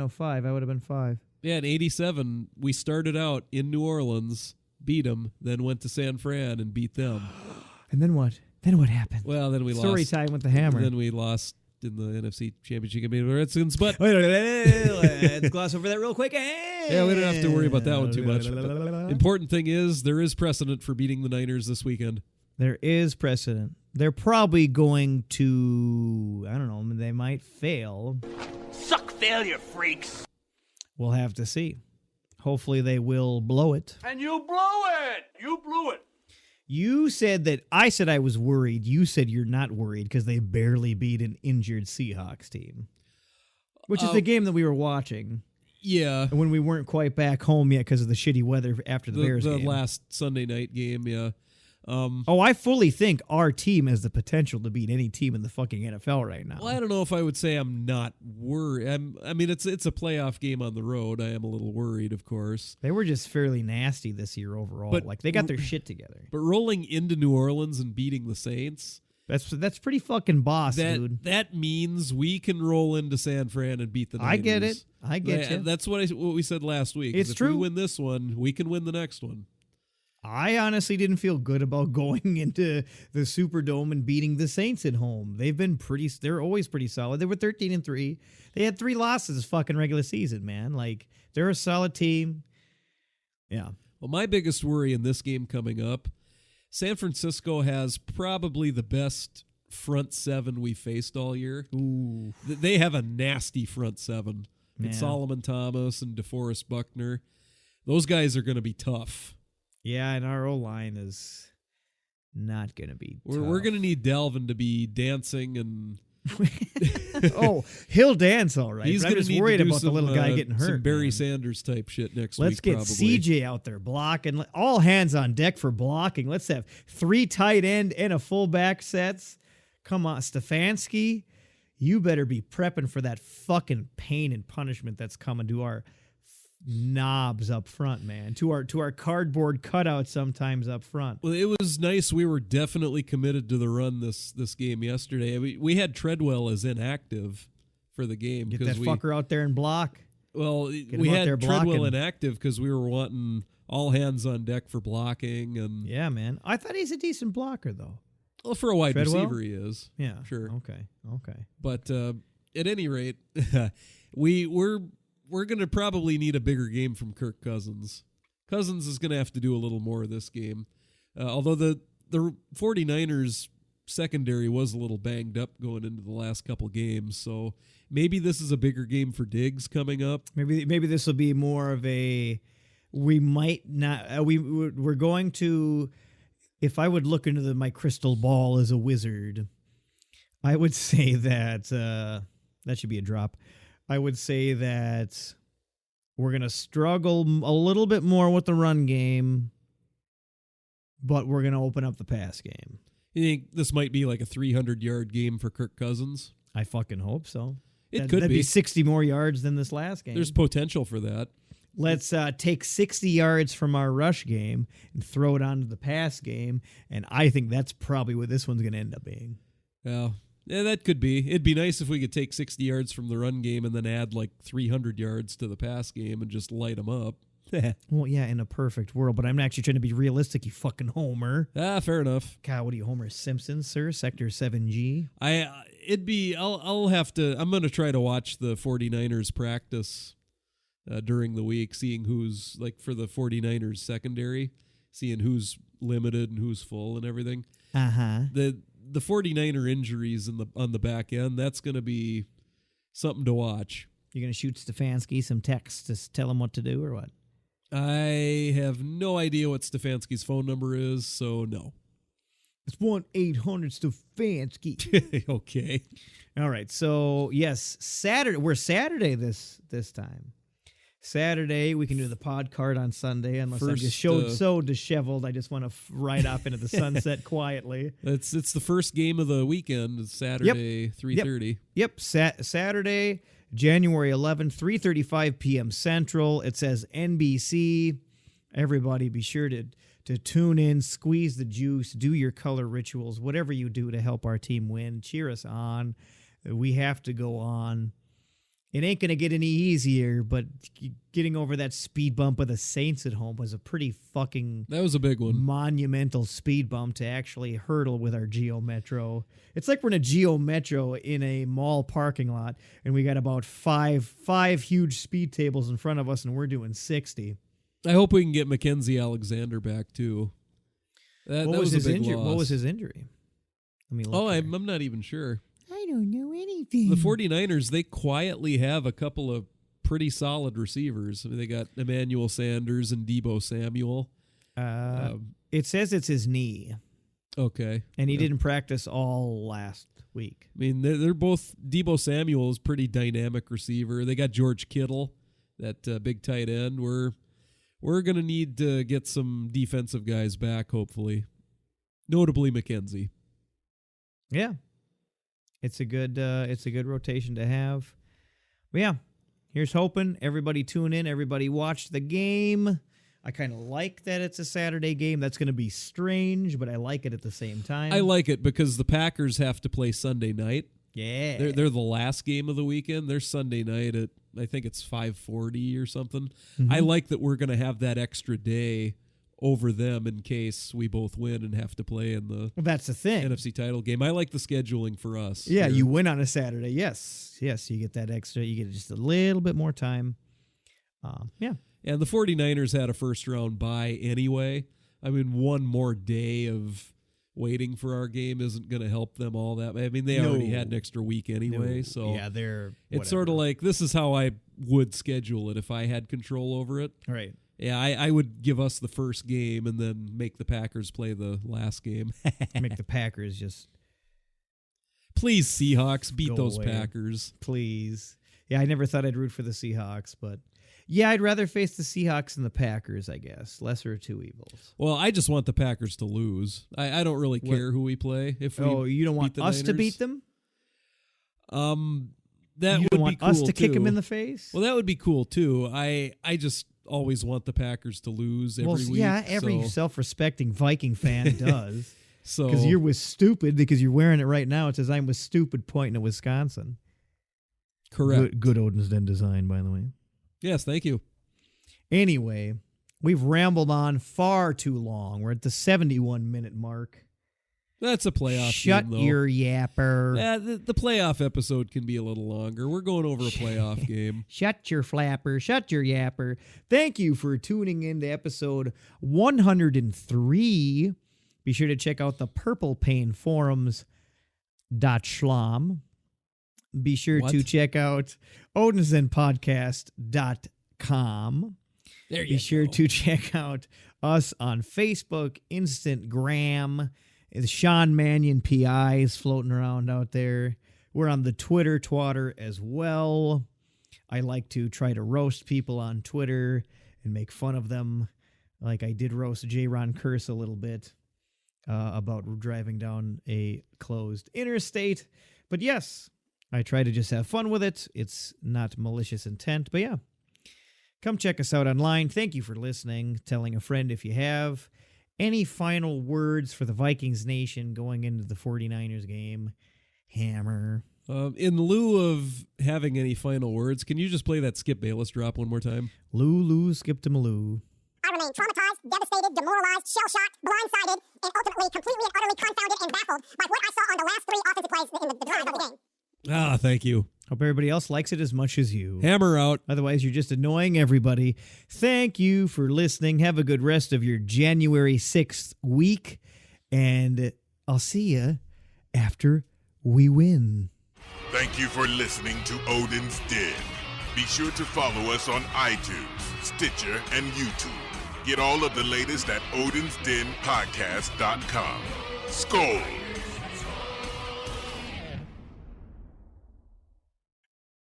E: 5. I would have been 5.
F: Yeah, in 87, we started out in New Orleans, beat them, then went to San Fran and beat them.
E: And then what? Then what happened?
F: Well, then we lost.
E: Story time with the Hammer.
F: Then we lost in the NFC Championship game against the Redskins, but
E: let's gloss over that real quick.
F: Yeah, we don't have to worry about that one too much. Important thing is there is precedent for beating the Niners this weekend.
E: There is precedent. They're probably going to, I don't know, they might fail.
B: Suck failure, freaks.
E: We'll have to see. Hopefully they will blow it.
B: And you blew it. You blew it.
E: You said that I said I was worried. You said you're not worried because they barely beat an injured Seahawks team, which is the game that we were watching.
F: Yeah.
E: When we weren't quite back home yet because of the shitty weather after the Bears game.
F: The last Sunday night game, yeah.
E: I fully think our team has the potential to beat any team in the fucking NFL right now.
F: Well, I don't know if I would say I'm not worried. I mean, it's a playoff game on the road. I am a little worried, of course.
E: They were just fairly nasty this year overall.
F: But
E: like they got their shit together.
F: But rolling into New Orleans and beating the Saints,
E: that's pretty fucking boss, dude.
F: That means we can roll into San Fran and beat the Niners.
E: I get it. I get you.
F: That's what we said last week.
E: It's true.
F: If we win this one, we can win the next one.
E: I honestly didn't feel good about going into the Superdome and beating the Saints at home. They're always pretty solid. They were 13-3. They had 3 losses fucking regular season, man. Like, they're a solid team. Yeah.
F: Well, my biggest worry in this game coming up, San Francisco has probably the best front seven we faced all year.
E: Ooh.
F: They have a nasty front seven.
E: Yeah.
F: It's Solomon Thomas and DeForest Buckner. Those guys are going to be tough.
E: Yeah, and our O-line is not going to be
F: We're going to need Dalvin to be dancing and...
E: He'll dance all right.
F: He's
E: I'm just worried about the little guy getting hurt.
F: Some Barry
E: man.
F: Sanders type shit next
E: Let's
F: week,
E: get
F: probably.
E: CJ out there blocking. All hands on deck for blocking. Let's have 3 tight end and a fullback sets. Come on, Stefanski. You better be prepping for that fucking pain and punishment that's coming to our knobs up front, man. To our cardboard cutout sometimes up front.
F: Well, it was nice. We were definitely committed to the run this game yesterday. We had Treadwell as inactive for the game.
E: Get that fucker out there and block.
F: Well, we had Treadwell inactive because we were wanting all hands on deck for blocking. And
E: yeah, man. I thought he's a decent blocker, though.
F: Well, for a wide
E: Treadwell?
F: receiver, he is.
E: Yeah.
F: Sure.
E: Okay.
F: But at any rate, we're going to probably need a bigger game from Kirk Cousins. Cousins is going to have to do a little more this game. Although the 49ers secondary was a little banged up going into the last couple games, so maybe this is a bigger game for Diggs coming up.
E: Maybe this will be more of a we might not we're going to, if I would look into my crystal ball as a wizard, I would say that that should be a drop. I would say that we're going to struggle a little bit more with the run game, but we're going to open up the pass game.
F: You think this might be like a 300-yard game for Kirk Cousins?
E: I fucking hope so.
F: That'd
E: be 60 more yards than this last game.
F: There's potential for that.
E: Let's take 60 yards from our rush game and throw it onto the pass game, and I think that's probably what this one's going to end up being.
F: Yeah, that could be. It'd be nice if we could take 60 yards from the run game and then add like 300 yards to the pass game and just light them up.
E: Well, yeah, in a perfect world, but I'm actually trying to be realistic, you fucking homer.
F: Fair enough.
E: God, what are you, Homer Simpson, sir? Sector 7G?
F: I'll have to, I'm going to try to watch the 49ers practice during the week, seeing who's, like for the 49ers secondary, seeing who's limited and who's full and everything.
E: Uh-huh.
F: The 49er injuries on the back end, that's going to be something to watch.
E: You're going to shoot Stefanski some texts to tell him what to do or what?
F: I have no idea what Stefanski's phone number is, so no.
E: It's 1-800-Stefanski.
F: Okay.
E: All right. So, yes, Saturday. We're Saturday this time. Saturday, we can do the pod card on Sunday, unless I'm just so disheveled. I just want to ride off into the sunset quietly.
F: It's the first game of the weekend. It's Saturday, 3:30.
E: Yep. Saturday, January 11th, 3:35 p.m. Central. It says NBC. Everybody be sure to tune in, squeeze the juice, do your color rituals, whatever you do to help our team win. Cheer us on. We have to go on. It ain't going to get any easier, but getting over that speed bump of the Saints at home was a pretty fucking...
F: That was a big one.
E: Monumental speed bump to actually hurdle with our Geo Metro. It's like we're in a Geo Metro in a mall parking lot, and we got about five huge speed tables in front of us, and we're doing 60.
F: I hope we can get Mackenzie Alexander back, too. That was a big loss.
E: What was his injury? Let me look.
F: I'm not even sure.
E: I don't know anything.
F: The 49ers, they quietly have a couple of pretty solid receivers. I mean, they got Emmanuel Sanders and Deebo Samuel.
E: It says it's his knee.
F: Okay.
E: And he didn't practice all last week.
F: I mean, they're both... Deebo Samuel is pretty dynamic receiver. They got George Kittle, that big tight end. We're going to need to get some defensive guys back, hopefully. Notably McKenzie.
E: Yeah. It's a good rotation to have. But yeah, here's hoping. Everybody tune in. Everybody watch the game. I kind of like that it's a Saturday game. That's going to be strange, but I like it at the same time.
F: I like it because the Packers have to play Sunday night.
E: Yeah.
F: They're the last game of the weekend. They're Sunday night at, I think it's 5:40 or something.
E: Mm-hmm.
F: I like that we're going to have that extra day over them in case we both win and have to play in the
E: that's the thing.
F: NFC title game. I like the scheduling for us.
E: Yeah,
F: here.
E: you win on a Saturday. Yes, you get that extra. You get just a little bit more time. Yeah.
F: And the 49ers had a first-round bye anyway. I mean, one more day of waiting for our game isn't going to help them all that. I mean, they already had an extra week anyway. So
E: yeah,
F: it's sort of like this is how I would schedule it if I had control over it.
E: Right.
F: Yeah, I would give us the first game and then make the Packers play the last game.
E: Make the Packers just...
F: Please, Seahawks, beat
E: Go
F: those
E: away.
F: Packers.
E: Please. Yeah, I never thought I'd root for the Seahawks, but... Yeah, I'd rather face the Seahawks than the Packers, I guess. Lesser of two evils.
F: Well, I just want the Packers to lose. I don't really care who we play. If
E: you don't want us to beat them?
F: That
E: you
F: would
E: don't want
F: be cool
E: us to kick
F: too.
E: them in the face?
F: Well, that would be cool too. I just always want the Packers to lose every week.
E: Yeah, every
F: so.
E: Self-respecting Viking fan does.
F: So
E: because you're with stupid, because you're wearing it right now. It says I'm with stupid pointing at Wisconsin.
F: Correct.
E: Good Odin's Den design, by the way.
F: Yes, thank you.
E: Anyway, we've rambled on far too long. We're at the 71-minute mark.
F: That's a playoff
E: Shut
F: game, though.
E: your yapper.
F: Yeah, the playoff episode can be a little longer. We're going over a playoff game.
E: Shut your flapper. Shut your yapper. Thank you for tuning in to episode 103. Be sure to check out the Purple Pain Forums.schlom. Be sure to check out odinsdenpodcast.com.
F: There you
E: Be sure to check out us on Facebook, Instagram. The Sean Mannion PI is floating around out there. We're on the Twitter twatter as well. I like to try to roast people on Twitter and make fun of them. Like I did roast J. Ron Curse a little bit about driving down a closed interstate. But yes, I try to just have fun with it. It's not malicious intent, but yeah. Come check us out online. Thank you for listening, telling a friend if you have. Any final words for the Vikings Nation going into the 49ers game? Hammer.
F: In lieu of having any final words, can you just play that Skip Bayless drop one more time?
E: Lou, skip to Malou.
H: I remain traumatized, devastated, demoralized, shell-shocked, blindsided, and ultimately completely and utterly confounded and baffled by what I saw on the last three offensive plays in the drive of the game.
F: Ah, thank you.
E: Hope everybody else likes it as much as you.
F: Hammer out.
E: Otherwise, you're just annoying everybody. Thank you for listening. Have a good rest of your January 6th week. And I'll see you after we win.
C: Thank you for listening to Odin's Den. Be sure to follow us on iTunes, Stitcher, and YouTube. Get all of the latest at odinsdenpodcast.com. Skol!